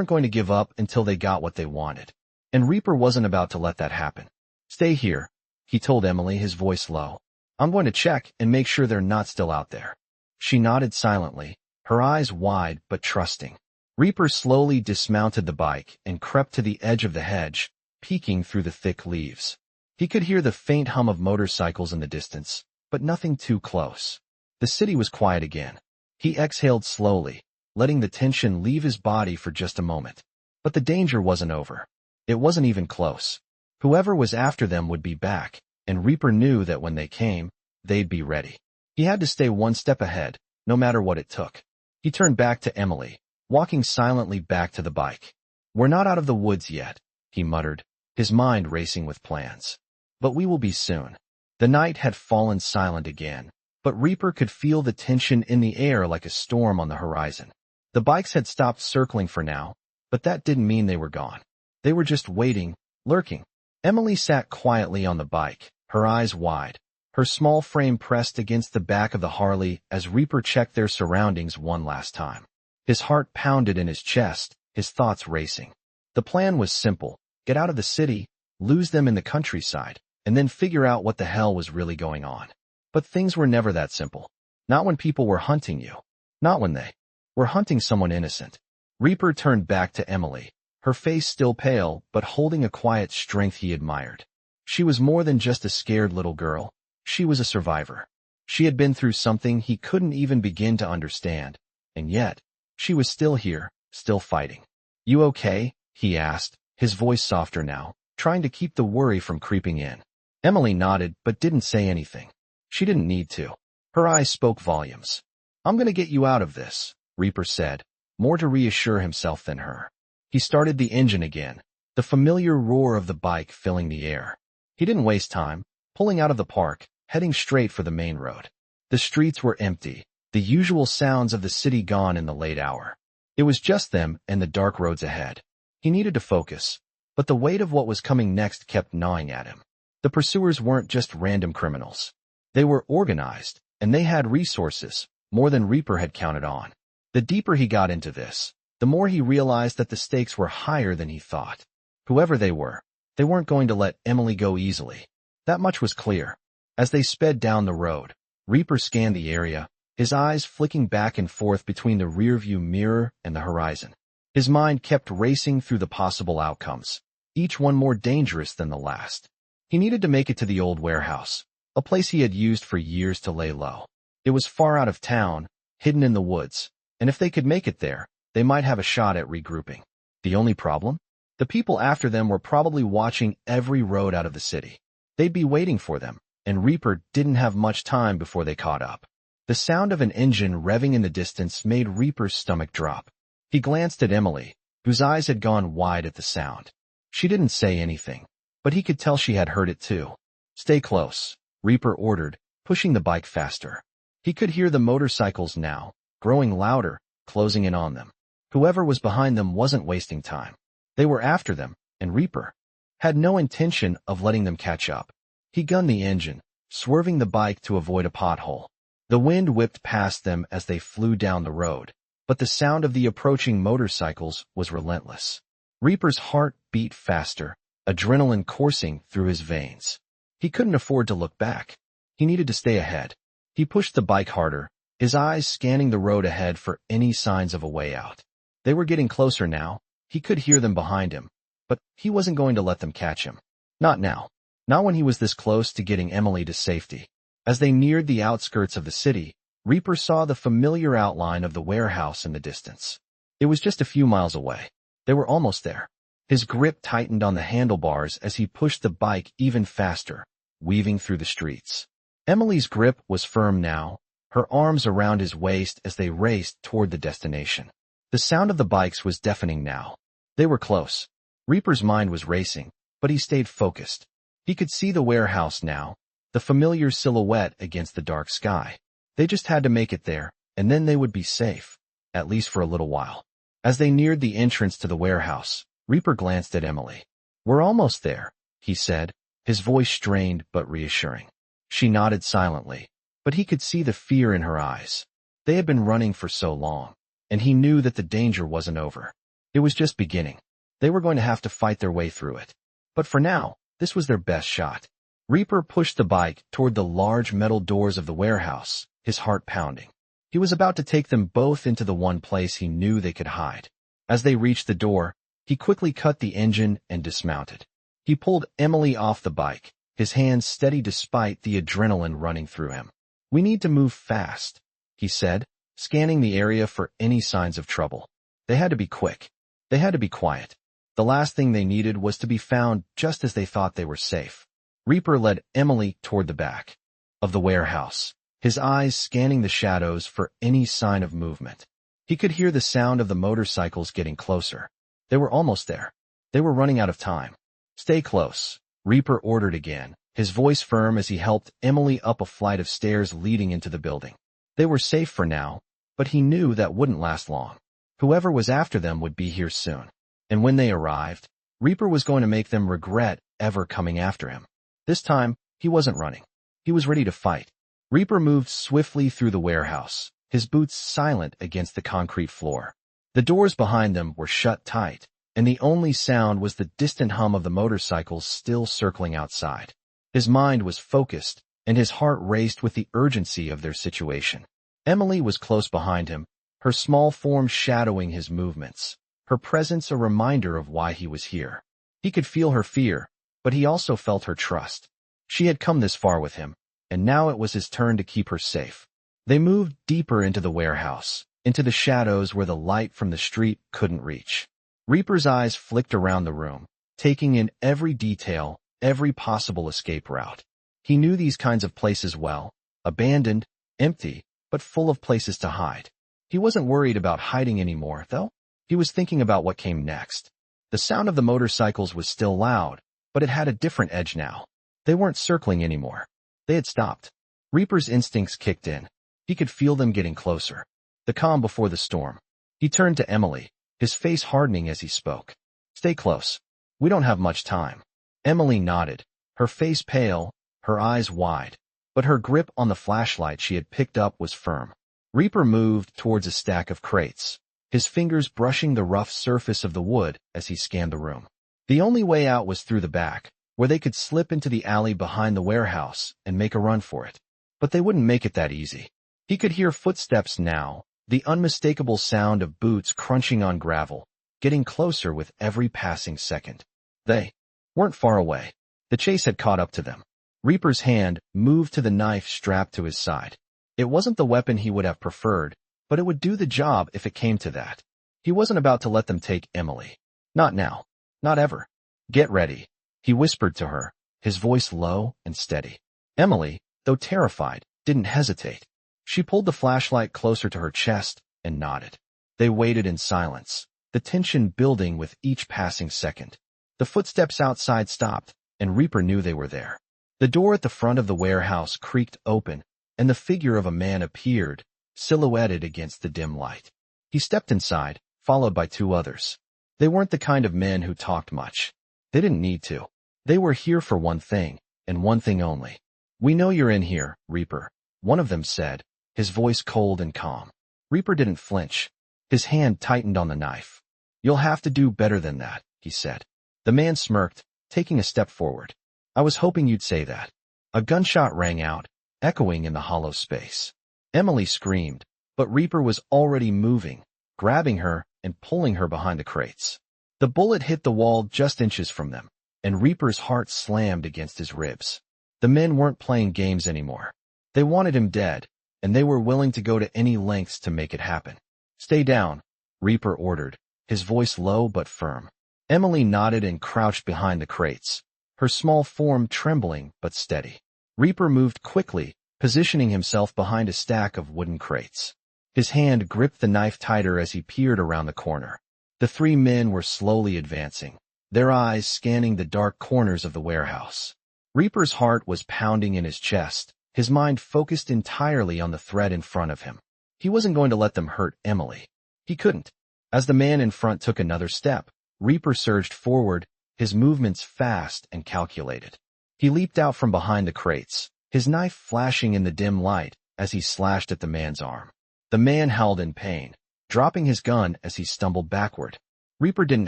going to give up until they got what they wanted. And Reaper wasn't about to let that happen. "Stay here," he told Emily, his voice low. "I'm going to check and make sure they're not still out there." She nodded silently, her eyes wide but trusting. Reaper slowly dismounted the bike and crept to the edge of the hedge, peeking through the thick leaves. He could hear the faint hum of motorcycles in the distance, but nothing too close. The city was quiet again. He exhaled slowly, letting the tension leave his body for just a moment. But the danger wasn't over. It wasn't even close. Whoever was after them would be back, and Reaper knew that when they came, they'd be ready. He had to stay one step ahead, no matter what it took. He turned back to Emily, walking silently back to the bike. "We're not out of the woods yet," he muttered, his mind racing with plans. "But we will be soon." The night had fallen silent again, but Reaper could feel the tension in the air like a storm on the horizon. The bikes had stopped circling for now, but that didn't mean they were gone. They were just waiting, lurking. Emily sat quietly on the bike, her eyes wide, her small frame pressed against the back of the Harley as Reaper checked their surroundings one last time. His heart pounded in his chest, his thoughts racing. The plan was simple: get out of the city, lose them in the countryside, and then figure out what the hell was really going on. But things were never that simple. Not when people were hunting you. Not when they were hunting someone innocent. Reaper turned back to Emily, her face still pale but holding a quiet strength he admired. She was more than just a scared little girl. She was a survivor. She had been through something he couldn't even begin to understand, and yet, she was still here, still fighting. "You okay?" he asked, his voice softer now, trying to keep the worry from creeping in. Emily nodded but didn't say anything. She didn't need to. Her eyes spoke volumes. "I'm going to get you out of this," Reaper said, more to reassure himself than her. He started the engine again, the familiar roar of the bike filling the air. He didn't waste time, pulling out of the park, heading straight for the main road. The streets were empty, the usual sounds of the city gone in the late hour. It was just them and the dark roads ahead. He needed to focus, but the weight of what was coming next kept gnawing at him. The pursuers weren't just random criminals. They were organized, and they had resources, more than Reaper had counted on. The deeper he got into this, the more he realized that the stakes were higher than he thought. Whoever they weren't going to let Emily go easily. That much was clear. As they sped down the road, Reaper scanned the area, his eyes flicking back and forth between the rearview mirror and the horizon. His mind kept racing through the possible outcomes, each one more dangerous than the last. He needed to make it to the old warehouse, a place he had used for years to lay low. It was far out of town, hidden in the woods, and if they could make it there, they might have a shot at regrouping. The only problem? The people after them were probably watching every road out of the city. They'd be waiting for them, and Reaper didn't have much time before they caught up. The sound of an engine revving in the distance made Reaper's stomach drop. He glanced at Emily, whose eyes had gone wide at the sound. She didn't say anything, but he could tell she had heard it too. "Stay close," Reaper ordered, pushing the bike faster. He could hear the motorcycles now, growing louder, closing in on them. Whoever was behind them wasn't wasting time. They were after them, and Reaper had no intention of letting them catch up. He gunned the engine, swerving the bike to avoid a pothole. The wind whipped past them as they flew down the road, but the sound of the approaching motorcycles was relentless. Reaper's heart beat faster, adrenaline coursing through his veins. He couldn't afford to look back. He needed to stay ahead. He pushed the bike harder, his eyes scanning the road ahead for any signs of a way out. They were getting closer now. He could hear them behind him, but he wasn't going to let them catch him. Not now. Not when he was this close to getting Emily to safety. As they neared the outskirts of the city, Reaper saw the familiar outline of the warehouse in the distance. It was just a few miles away. They were almost there. His grip tightened on the handlebars as he pushed the bike even faster, weaving through the streets. Emily's grip was firm now, her arms around his waist as they raced toward the destination. The sound of the bikes was deafening now. They were close. Reaper's mind was racing, but he stayed focused. He could see the warehouse now, the familiar silhouette against the dark sky. They just had to make it there, and then they would be safe, at least for a little while. As they neared the entrance to the warehouse, Reaper glanced at Emily. "We're almost there," he said, his voice strained but reassuring. She nodded silently, but he could see the fear in her eyes. They had been running for so long, and he knew that the danger wasn't over. It was just beginning. They were going to have to fight their way through it. But for now, this was their best shot. Reaper pushed the bike toward the large metal doors of the warehouse, his heart pounding. He was about to take them both into the one place he knew they could hide. As they reached the door, he quickly cut the engine and dismounted. He pulled Emily off the bike, his hands steady despite the adrenaline running through him. "We need to move fast," he said, scanning the area for any signs of trouble. They had to be quick. They had to be quiet. The last thing they needed was to be found just as they thought they were safe. Reaper led Emily toward the back of the warehouse, his eyes scanning the shadows for any sign of movement. He could hear the sound of the motorcycles getting closer. They were almost there. They were running out of time. "Stay close," Reaper ordered again, his voice firm as he helped Emily up a flight of stairs leading into the building. They were safe for now, but he knew that wouldn't last long. Whoever was after them would be here soon. And when they arrived, Reaper was going to make them regret ever coming after him. This time, he wasn't running. He was ready to fight. Reaper moved swiftly through the warehouse, his boots silent against the concrete floor. The doors behind them were shut tight, and the only sound was the distant hum of the motorcycles still circling outside. His mind was focused, and his heart raced with the urgency of their situation. Emily was close behind him, her small form shadowing his movements, her presence a reminder of why he was here. He could feel her fear, but he also felt her trust. She had come this far with him, and now it was his turn to keep her safe. They moved deeper into the warehouse, into the shadows where the light from the street couldn't reach. Reaper's eyes flicked around the room, taking in every detail, every possible escape route. He knew these kinds of places well, abandoned, empty, but full of places to hide. He wasn't worried about hiding anymore, though. He was thinking about what came next. The sound of the motorcycles was still loud, but it had a different edge now. They weren't circling anymore. They had stopped. Reaper's instincts kicked in. He could feel them getting closer. The calm before the storm. He turned to Emily, his face hardening as he spoke. "Stay close. We don't have much time." Emily nodded, her face pale, her eyes wide, but her grip on the flashlight she had picked up was firm. Reaper moved towards a stack of crates, his fingers brushing the rough surface of the wood as he scanned the room. The only way out was through the back, where they could slip into the alley behind the warehouse and make a run for it. But they wouldn't make it that easy. He could hear footsteps now, the unmistakable sound of boots crunching on gravel, getting closer with every passing second. They weren't far away. The chase had caught up to them. Reaper's hand moved to the knife strapped to his side. It wasn't the weapon he would have preferred, but it would do the job if it came to that. He wasn't about to let them take Emily. Not now. Not ever. "Get ready," he whispered to her, his voice low and steady. Emily, though terrified, didn't hesitate. She pulled the flashlight closer to her chest and nodded. They waited in silence, the tension building with each passing second. The footsteps outside stopped, and Reaper knew they were there. The door at the front of the warehouse creaked open, and the figure of a man appeared, silhouetted against the dim light. He stepped inside, followed by two others. They weren't the kind of men who talked much. They didn't need to. They were here for one thing, and one thing only. "We know you're in here, Reaper," one of them said, his voice cold and calm. Reaper didn't flinch. His hand tightened on the knife. "You'll have to do better than that," he said. The man smirked, taking a step forward. "I was hoping you'd say that." A gunshot rang out. echoing in the hollow space. Emily screamed, but Reaper was already moving, grabbing her and pulling her behind the crates. The bullet hit the wall just inches from them, and Reaper's heart slammed against his ribs. The men weren't playing games anymore. They wanted him dead, and they were willing to go to any lengths to make it happen. "Stay down," Reaper ordered, his voice low but firm. Emily nodded and crouched behind the crates, her small form trembling but steady. Reaper moved quickly, positioning himself behind a stack of wooden crates. His hand gripped the knife tighter as he peered around the corner. The three men were slowly advancing, their eyes scanning the dark corners of the warehouse. Reaper's heart was pounding in his chest, his mind focused entirely on the threat in front of him. He wasn't going to let them hurt Emily. He couldn't. As the man in front took another step, Reaper surged forward, his movements fast and calculated. He leaped out from behind the crates, his knife flashing in the dim light as he slashed at the man's arm. The man howled in pain, dropping his gun as he stumbled backward. Reaper didn't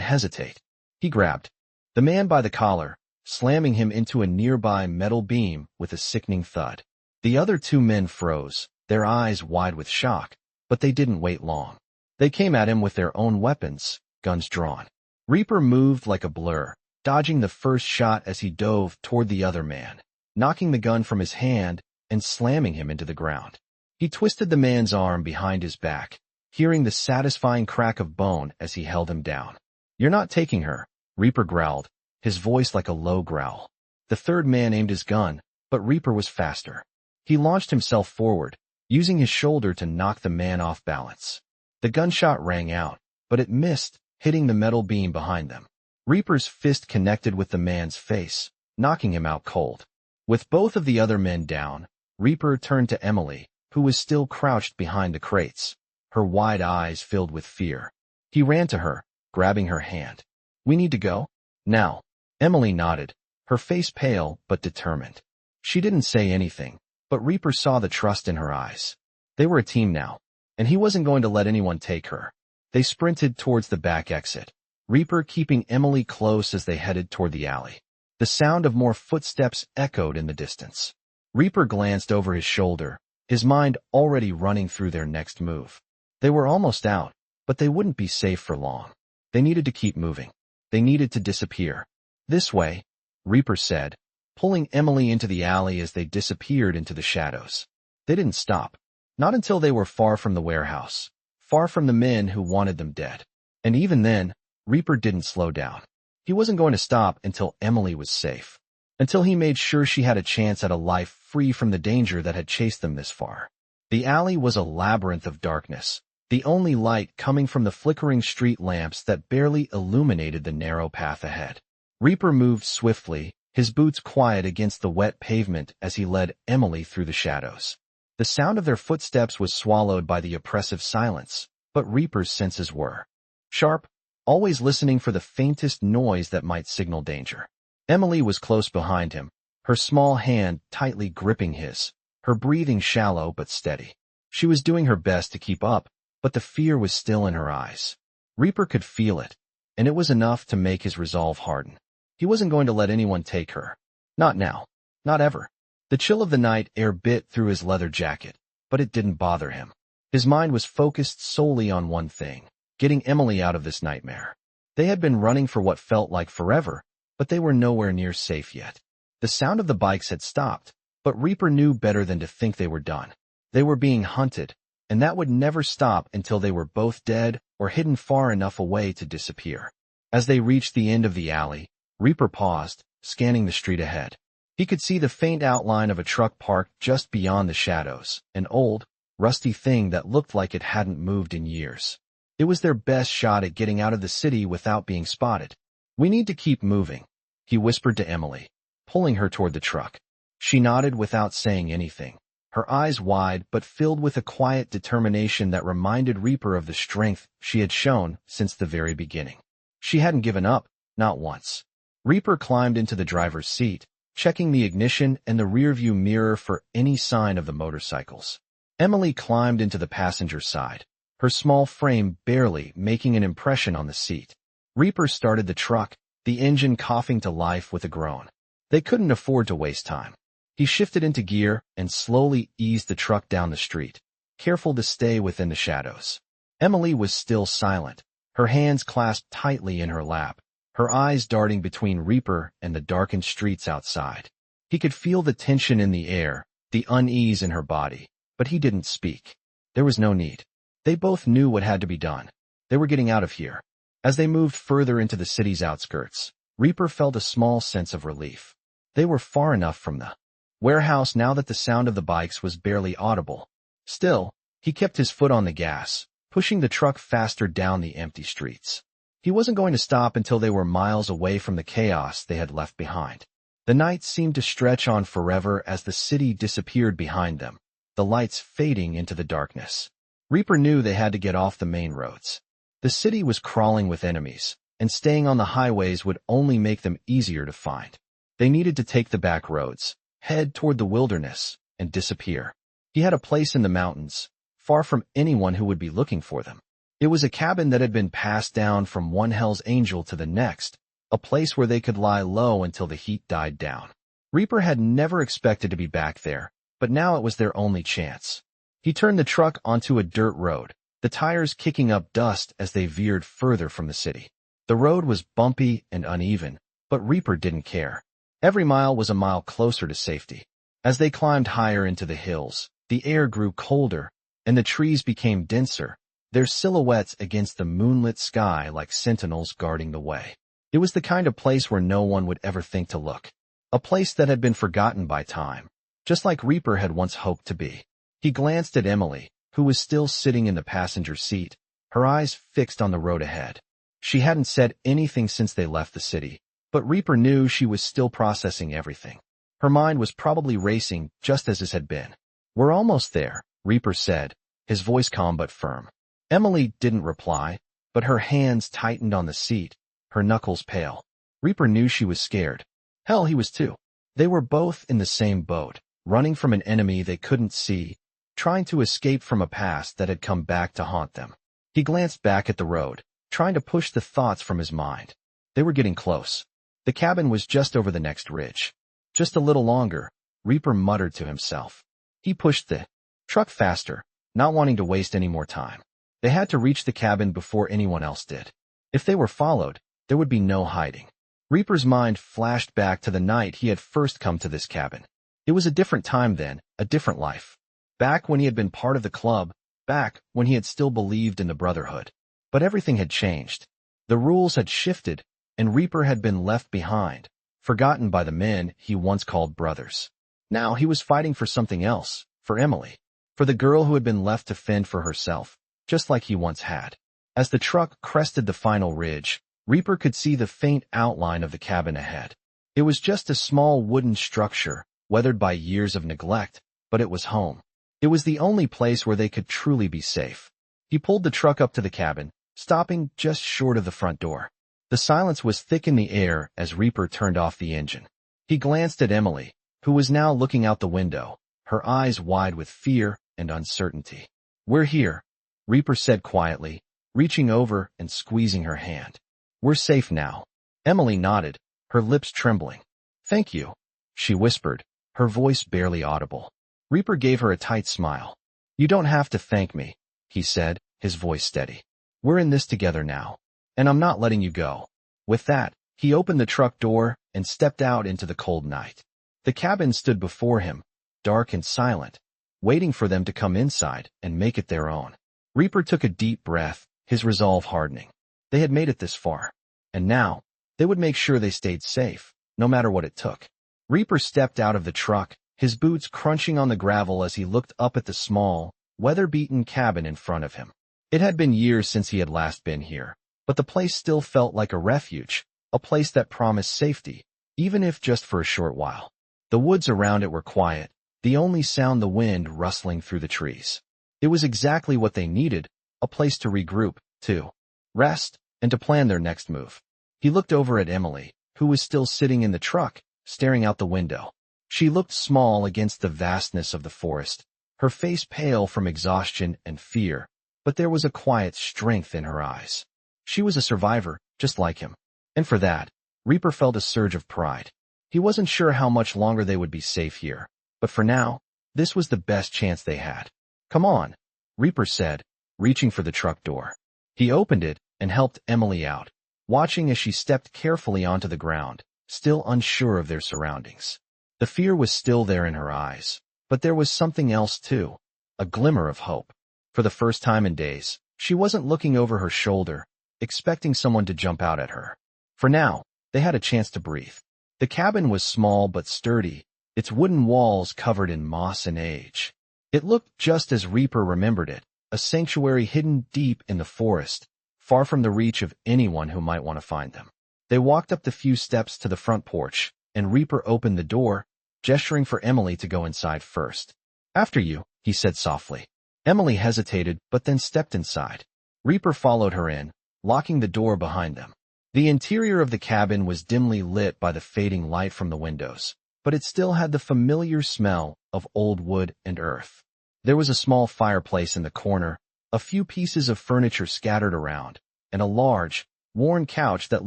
hesitate. He grabbed the man by the collar, slamming him into a nearby metal beam with a sickening thud. The other two men froze, their eyes wide with shock, but they didn't wait long. They came at him with their own weapons, guns drawn. Reaper moved like a blur, dodging the first shot as he dove toward the other man, knocking the gun from his hand and slamming him into the ground. He twisted the man's arm behind his back, hearing the satisfying crack of bone as he held him down. "You're not taking her," Reaper growled, his voice like a low growl. The third man aimed his gun, but Reaper was faster. He launched himself forward, using his shoulder to knock the man off balance. The gunshot rang out, but it missed, hitting the metal beam behind them. Reaper's fist connected with the man's face, knocking him out cold. With both of the other men down, Reaper turned to Emily, who was still crouched behind the crates, her wide eyes filled with fear. He ran to her, grabbing her hand. "We need to go? Now." Emily nodded, her face pale but determined. She didn't say anything, but Reaper saw the trust in her eyes. They were a team now, and he wasn't going to let anyone take her. They sprinted towards the back exit, Reaper keeping Emily close as they headed toward the alley. The sound of more footsteps echoed in the distance. Reaper glanced over his shoulder, his mind already running through their next move. They were almost out, but they wouldn't be safe for long. They needed to keep moving. They needed to disappear. "This way," Reaper said, pulling Emily into the alley as they disappeared into the shadows. They didn't stop. Not until they were far from the warehouse, far from the men who wanted them dead. And even then, Reaper didn't slow down. He wasn't going to stop until Emily was safe, until he made sure she had a chance at a life free from the danger that had chased them this far. The alley was a labyrinth of darkness, the only light coming from the flickering street lamps that barely illuminated the narrow path ahead. Reaper moved swiftly, his boots quiet against the wet pavement as he led Emily through the shadows. The sound of their footsteps was swallowed by the oppressive silence, but Reaper's senses were sharp, always listening for the faintest noise that might signal danger. Emily was close behind him, her small hand tightly gripping his, her breathing shallow but steady. She was doing her best to keep up, but the fear was still in her eyes. Reaper could feel it, and it was enough to make his resolve harden. He wasn't going to let anyone take her. Not now. Not ever. The chill of the night air bit through his leather jacket, but it didn't bother him. His mind was focused solely on one thing: getting Emily out of this nightmare. They had been running for what felt like forever, but they were nowhere near safe yet. The sound of the bikes had stopped, but Reaper knew better than to think they were done. They were being hunted, and that would never stop until they were both dead or hidden far enough away to disappear. As they reached the end of the alley, Reaper paused, scanning the street ahead. He could see the faint outline of a truck parked just beyond the shadows, an old, rusty thing that looked like it hadn't moved in years. It was their best shot at getting out of the city without being spotted. "We need to keep moving," he whispered to Emily, pulling her toward the truck. She nodded without saying anything, her eyes wide but filled with a quiet determination that reminded Reaper of the strength she had shown since the very beginning. She hadn't given up, not once. Reaper climbed into the driver's seat, checking the ignition and the rearview mirror for any sign of the motorcycles. Emily climbed into the passenger side, her small frame barely making an impression on the seat. Reaper started the truck, the engine coughing to life with a groan. They couldn't afford to waste time. He shifted into gear and slowly eased the truck down the street, careful to stay within the shadows. Emily was still silent, her hands clasped tightly in her lap, her eyes darting between Reaper and the darkened streets outside. He could feel the tension in the air, the unease in her body, but he didn't speak. There was no need. They both knew what had to be done. They were getting out of here. As they moved further into the city's outskirts, Reaper felt a small sense of relief. They were far enough from the warehouse now that the sound of the bikes was barely audible. Still, he kept his foot on the gas, pushing the truck faster down the empty streets. He wasn't going to stop until they were miles away from the chaos they had left behind. The night seemed to stretch on forever as the city disappeared behind them, the lights fading into the darkness. Reaper knew they had to get off the main roads. The city was crawling with enemies, and staying on the highways would only make them easier to find. They needed to take the back roads, head toward the wilderness, and disappear. He had a place in the mountains, far from anyone who would be looking for them. It was a cabin that had been passed down from one Hell's Angel to the next, a place where they could lie low until the heat died down. Reaper had never expected to be back there, but now it was their only chance. He turned the truck onto a dirt road, the tires kicking up dust as they veered further from the city. The road was bumpy and uneven, but Reaper didn't care. Every mile was a mile closer to safety. As they climbed higher into the hills, the air grew colder, and the trees became denser, their silhouettes against the moonlit sky like sentinels guarding the way. It was the kind of place where no one would ever think to look. A place that had been forgotten by time, just like Reaper had once hoped to be. He glanced at Emily, who was still sitting in the passenger seat, her eyes fixed on the road ahead. She hadn't said anything since they left the city, but Reaper knew she was still processing everything. Her mind was probably racing just as his had been. "We're almost there," Reaper said, his voice calm but firm. Emily didn't reply, but her hands tightened on the seat, her knuckles pale. Reaper knew she was scared. Hell, he was too. They were both in the same boat, running from an enemy they couldn't see, trying to escape from a past that had come back to haunt them. He glanced back at the road, trying to push the thoughts from his mind. They were getting close. The cabin was just over the next ridge. Just a little longer, Reaper muttered to himself. He pushed the truck faster, not wanting to waste any more time. They had to reach the cabin before anyone else did. If they were followed, there would be no hiding. Reaper's mind flashed back to the night he had first come to this cabin. It was a different time then, a different life. Back when he had been part of the club, back when he had still believed in the Brotherhood. But everything had changed. The rules had shifted, and Reaper had been left behind, forgotten by the men he once called brothers. Now he was fighting for something else, for Emily, for the girl who had been left to fend for herself, just like he once had. As the truck crested the final ridge, Reaper could see the faint outline of the cabin ahead. It was just a small wooden structure, weathered by years of neglect, but it was home. It was the only place where they could truly be safe. He pulled the truck up to the cabin, stopping just short of the front door. The silence was thick in the air as Reaper turned off the engine. He glanced at Emily, who was now looking out the window, her eyes wide with fear and uncertainty. "We're here," Reaper said quietly, reaching over and squeezing her hand. "We're safe now." Emily nodded, her lips trembling. "Thank you," she whispered, her voice barely audible. Reaper gave her a tight smile. "You don't have to thank me," he said, his voice steady. "We're in this together now, and I'm not letting you go." With that, he opened the truck door and stepped out into the cold night. The cabin stood before him, dark and silent, waiting for them to come inside and make it their own. Reaper took a deep breath, his resolve hardening. They had made it this far, and now, they would make sure they stayed safe, no matter what it took. Reaper stepped out of the truck, his boots crunching on the gravel as he looked up at the small, weather-beaten cabin in front of him. It had been years since he had last been here, but the place still felt like a refuge, a place that promised safety, even if just for a short while. The woods around it were quiet, the only sound the wind rustling through the trees. It was exactly what they needed, a place to regroup, to rest, and to plan their next move. He looked over at Emily, who was still sitting in the truck, staring out the window. She looked small against the vastness of the forest, her face pale from exhaustion and fear, but there was a quiet strength in her eyes. She was a survivor, just like him. And for that, Reaper felt a surge of pride. He wasn't sure how much longer they would be safe here, but for now, this was the best chance they had. "Come on," Reaper said, reaching for the truck door. He opened it and helped Emily out, watching as she stepped carefully onto the ground, still unsure of their surroundings. The fear was still there in her eyes, but there was something else too, a glimmer of hope. For the first time in days, she wasn't looking over her shoulder, expecting someone to jump out at her. For now, they had a chance to breathe. The cabin was small but sturdy, its wooden walls covered in moss and age. It looked just as Reaper remembered it, a sanctuary hidden deep in the forest, far from the reach of anyone who might want to find them. They walked up the few steps to the front porch, and Reaper opened the door, gesturing for Emily to go inside first. "After you," he said softly. Emily hesitated but then stepped inside. Reaper followed her in, locking the door behind them. The interior of the cabin was dimly lit by the fading light from the windows, but it still had the familiar smell of old wood and earth. There was a small fireplace in the corner, a few pieces of furniture scattered around, and a large, worn couch that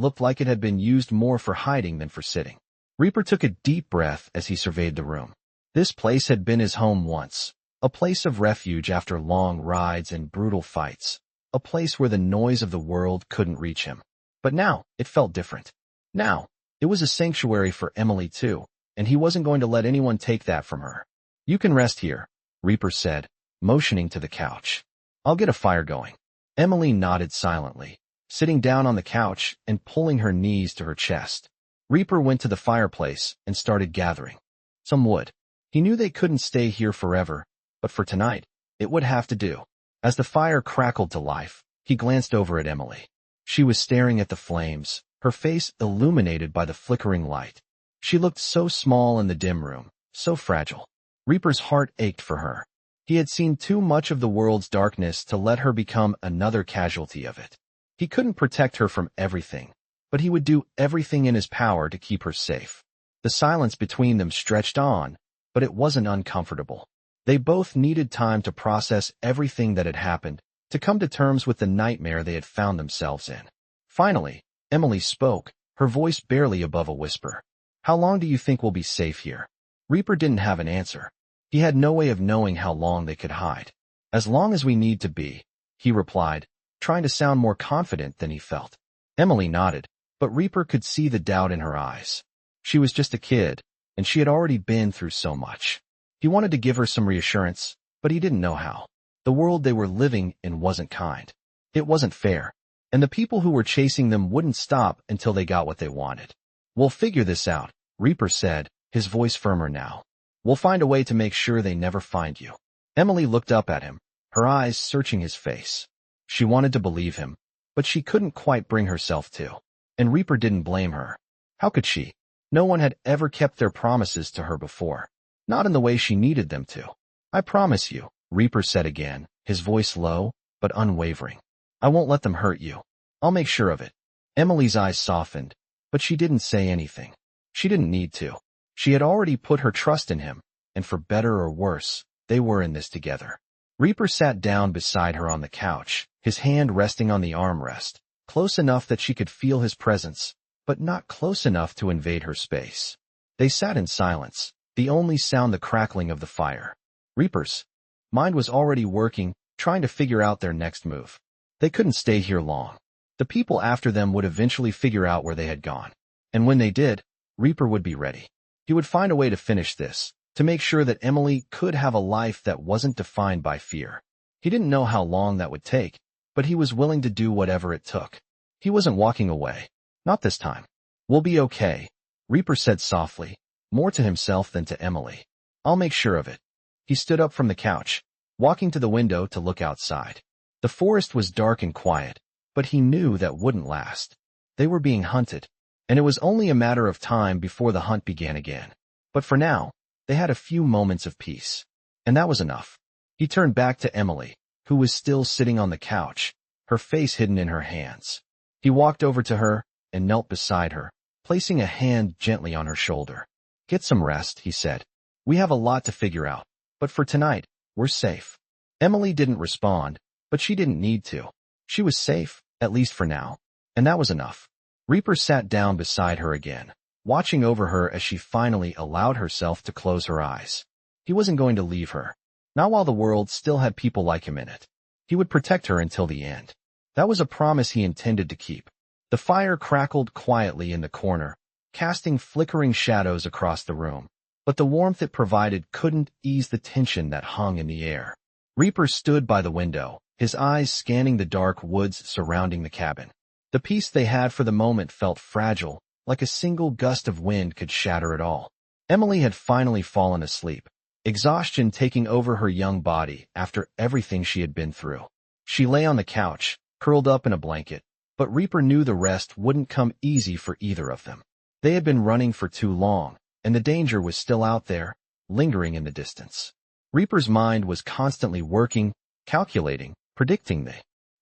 looked like it had been used more for hiding than for sitting. Reaper took a deep breath as he surveyed the room. This place had been his home once, a place of refuge after long rides and brutal fights, a place where the noise of the world couldn't reach him. But now, it felt different. Now, it was a sanctuary for Emily too, and he wasn't going to let anyone take that from her. "You can rest here," Reaper said, motioning to the couch. "I'll get a fire going." Emily nodded silently, sitting down on the couch and pulling her knees to her chest. Reaper went to the fireplace and started gathering some wood. He knew they couldn't stay here forever, but for tonight, it would have to do. As the fire crackled to life, he glanced over at Emily. She was staring at the flames, her face illuminated by the flickering light. She looked so small in the dim room, so fragile. Reaper's heart ached for her. He had seen too much of the world's darkness to let her become another casualty of it. He couldn't protect her from everything, but he would do everything in his power to keep her safe. The silence between them stretched on, but it wasn't uncomfortable. They both needed time to process everything that had happened, to come to terms with the nightmare they had found themselves in. Finally, Emily spoke, her voice barely above a whisper. "How long do you think we'll be safe here?" Reaper didn't have an answer. He had no way of knowing how long they could hide. "As long as we need to be," he replied, trying to sound more confident than he felt. Emily nodded, but Reaper could see the doubt in her eyes. She was just a kid, and she had already been through so much. He wanted to give her some reassurance, but he didn't know how. The world they were living in wasn't kind. It wasn't fair, and the people who were chasing them wouldn't stop until they got what they wanted. "We'll figure this out," Reaper said, his voice firmer now. "We'll find a way to make sure they never find you." Emily looked up at him, her eyes searching his face. She wanted to believe him, but she couldn't quite bring herself to. And Reaper didn't blame her. How could she? No one had ever kept their promises to her before. Not in the way she needed them to. "I promise you," Reaper said again, his voice low, but unwavering. "I won't let them hurt you. I'll make sure of it." Emily's eyes softened, but she didn't say anything. She didn't need to. She had already put her trust in him, and for better or worse, they were in this together. Reaper sat down beside her on the couch, his hand resting on the armrest, close enough that she could feel his presence, but not close enough to invade her space. They sat in silence, the only sound the crackling of the fire. Reaper's mind was already working, trying to figure out their next move. They couldn't stay here long. The people after them would eventually figure out where they had gone. And when they did, Reaper would be ready. He would find a way to finish this, to make sure that Emily could have a life that wasn't defined by fear. He didn't know how long that would take, but he was willing to do whatever it took. He wasn't walking away. Not this time. "We'll be okay," Reaper said softly, more to himself than to Emily. "I'll make sure of it." He stood up from the couch, walking to the window to look outside. The forest was dark and quiet, but he knew that wouldn't last. They were being hunted, and it was only a matter of time before the hunt began again. But for now, they had a few moments of peace. And that was enough. He turned back to Emily, who was still sitting on the couch, her face hidden in her hands. He walked over to her and knelt beside her, placing a hand gently on her shoulder. "Get some rest," he said. "We have a lot to figure out, but for tonight, we're safe." Emily didn't respond, but she didn't need to. She was safe, at least for now, and that was enough. Reaper sat down beside her again, watching over her as she finally allowed herself to close her eyes. He wasn't going to leave her, not while the world still had people like him in it. He would protect her until the end. That was a promise he intended to keep. The fire crackled quietly in the corner, casting flickering shadows across the room, but the warmth it provided couldn't ease the tension that hung in the air. Reaper stood by the window, his eyes scanning the dark woods surrounding the cabin. The peace they had for the moment felt fragile, like a single gust of wind could shatter it all. Emily had finally fallen asleep, exhaustion taking over her young body after everything she had been through. She lay on the couch, curled up in a blanket, but Reaper knew the rest wouldn't come easy for either of them. They had been running for too long, and the danger was still out there, lingering in the distance. Reaper's mind was constantly working, calculating, predicting the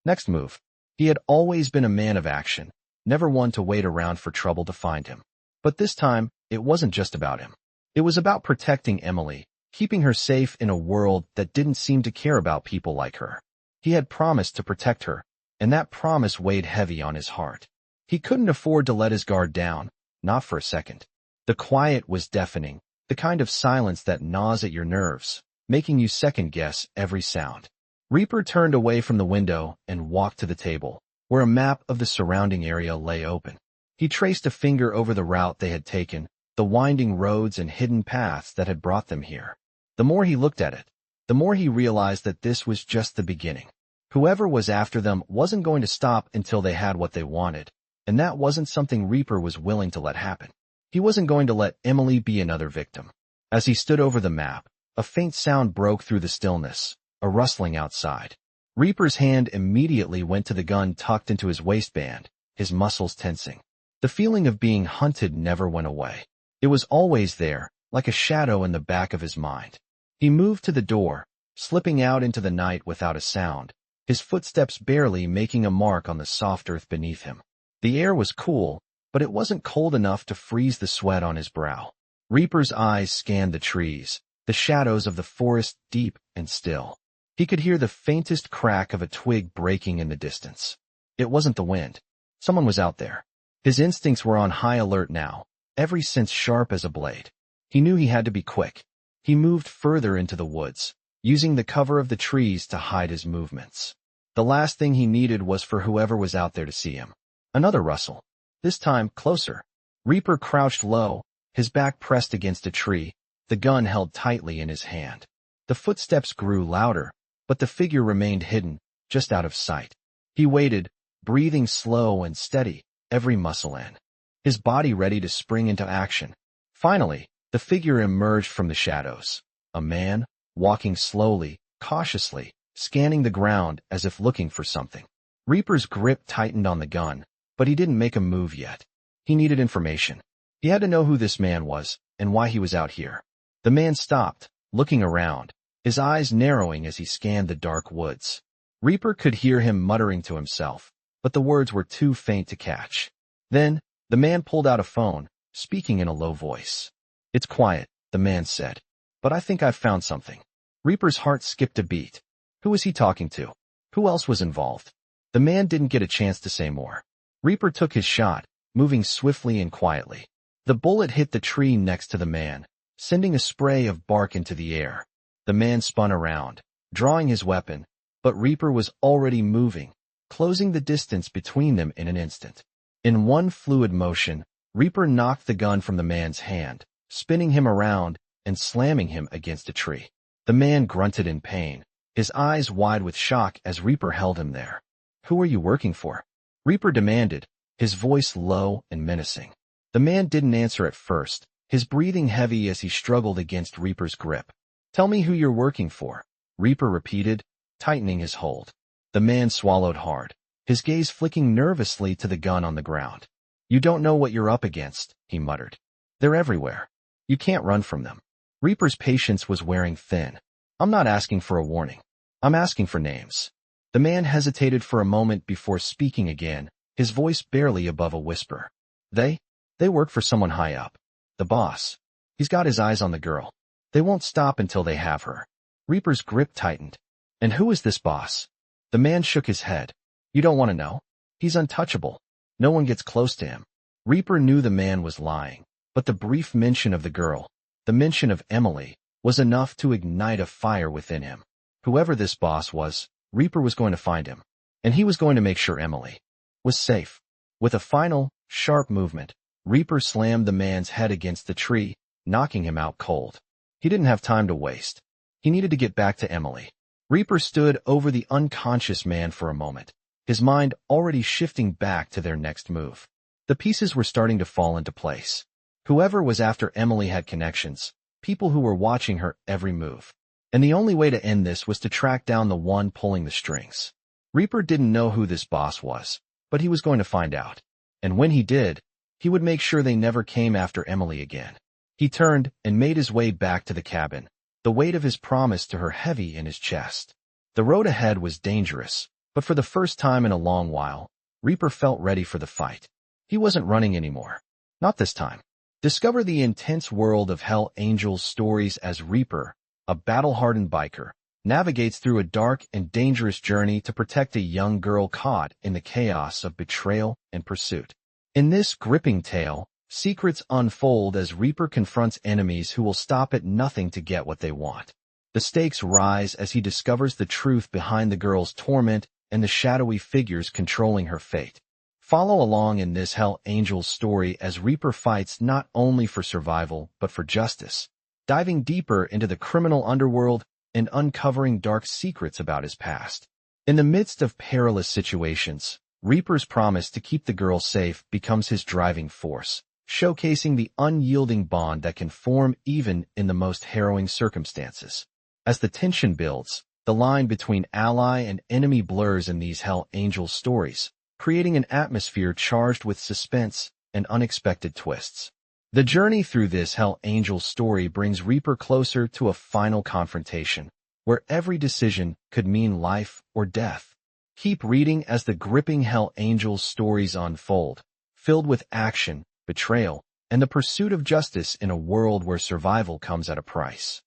next move. He had always been a man of action, never one to wait around for trouble to find him. But this time, it wasn't just about him. It was about protecting Emily, keeping her safe in a world that didn't seem to care about people like her. He had promised to protect her, and that promise weighed heavy on his heart. He couldn't afford to let his guard down, not for a second. The quiet was deafening, the kind of silence that gnaws at your nerves, making you second-guess every sound. Reaper turned away from the window and walked to the table, where a map of the surrounding area lay open. He traced a finger over the route they had taken, the winding roads and hidden paths that had brought them here. The more he looked at it, the more he realized that this was just the beginning. Whoever was after them wasn't going to stop until they had what they wanted, and that wasn't something Reaper was willing to let happen. He wasn't going to let Emily be another victim. As he stood over the map, a faint sound broke through the stillness, a rustling outside. Reaper's hand immediately went to the gun tucked into his waistband, his muscles tensing. The feeling of being hunted never went away. It was always there, like a shadow in the back of his mind. He moved to the door, slipping out into the night without a sound, his footsteps barely making a mark on the soft earth beneath him. The air was cool, but it wasn't cold enough to freeze the sweat on his brow. Reaper's eyes scanned the trees, the shadows of the forest deep and still. He could hear the faintest crack of a twig breaking in the distance. It wasn't the wind. Someone was out there. His instincts were on high alert now, every sense sharp as a blade. He knew he had to be quick. He moved further into the woods, using the cover of the trees to hide his movements. The last thing he needed was for whoever was out there to see him. Another rustle. This time, closer. Reaper crouched low, his back pressed against a tree, the gun held tightly in his hand. The footsteps grew louder, but the figure remained hidden, just out of sight. He waited, breathing slow and steady, every muscle in, his body ready to spring into action. Finally, the figure emerged from the shadows. A man, walking slowly, cautiously, scanning the ground as if looking for something. Reaper's grip tightened on the gun, but he didn't make a move yet. He needed information. He had to know who this man was and why he was out here. The man stopped, looking around, his eyes narrowing as he scanned the dark woods. Reaper could hear him muttering to himself, but the words were too faint to catch. Then, the man pulled out a phone, speaking in a low voice. "It's quiet," the man said, "but I think I've found something." Reaper's heart skipped a beat. Who was he talking to? Who else was involved? The man didn't get a chance to say more. Reaper took his shot, moving swiftly and quietly. The bullet hit the tree next to the man, sending a spray of bark into the air. The man spun around, drawing his weapon, but Reaper was already moving, closing the distance between them in an instant. In one fluid motion, Reaper knocked the gun from the man's hand, spinning him around and slamming him against a tree. The man grunted in pain, his eyes wide with shock as Reaper held him there. "Who are you working for?" Reaper demanded, his voice low and menacing. The man didn't answer at first, his breathing heavy as he struggled against Reaper's grip. "Tell me who you're working for," Reaper repeated, tightening his hold. The man swallowed hard, his gaze flicking nervously to the gun on the ground. "You don't know what you're up against," he muttered. "They're everywhere. You can't run from them." Reaper's patience was wearing thin. "I'm not asking for a warning. I'm asking for names." The man hesitated for a moment before speaking again, his voice barely above a whisper. They work for someone high up. The boss. He's got his eyes on the girl. They won't stop until they have her." Reaper's grip tightened. "And who is this boss?" The man shook his head. "You don't want to know? He's untouchable. No one gets close to him." Reaper knew the man was lying, But the brief mention of the girl, the mention of Emily, was enough to ignite a fire within him. Whoever this boss was, Reaper was going to find him, and he was going to make sure Emily was safe. With a final, sharp movement, Reaper slammed the man's head against the tree, knocking him out cold. He didn't have time to waste. He needed to get back to Emily. Reaper stood over the unconscious man for a moment, his mind already shifting back to their next move. The pieces were starting to fall into place. Whoever was after Emily had connections, people who were watching her every move. And the only way to end this was to track down the one pulling the strings. Reaper didn't know who this boss was, but he was going to find out. And when he did, he would make sure they never came after Emily again. He turned and made his way back to the cabin, the weight of his promise to her heavy in his chest. The road ahead was dangerous, but for the first time in a long while, Reaper felt ready for the fight. He wasn't running anymore. Not this time. Discover the intense world of Hell Angel's stories as Reaper, a battle-hardened biker, navigates through a dark and dangerous journey to protect a young girl caught in the chaos of betrayal and pursuit. In this gripping tale, secrets unfold as Reaper confronts enemies who will stop at nothing to get what they want. The stakes rise as he discovers the truth behind the girl's torment and the shadowy figures controlling her fate. Follow along in this Hell Angel's story as Reaper fights not only for survival but for justice, diving deeper into the criminal underworld and uncovering dark secrets about his past. In the midst of perilous situations, Reaper's promise to keep the girl safe becomes his driving force, showcasing the unyielding bond that can form even in the most harrowing circumstances. As the tension builds, the line between ally and enemy blurs in these Hell Angel stories, creating an atmosphere charged with suspense and unexpected twists. The journey through this Hell Angel story brings Reaper closer to a final confrontation, where every decision could mean life or death. Keep reading as the gripping Hell Angel stories unfold, filled with action, betrayal, and the pursuit of justice in a world where survival comes at a price.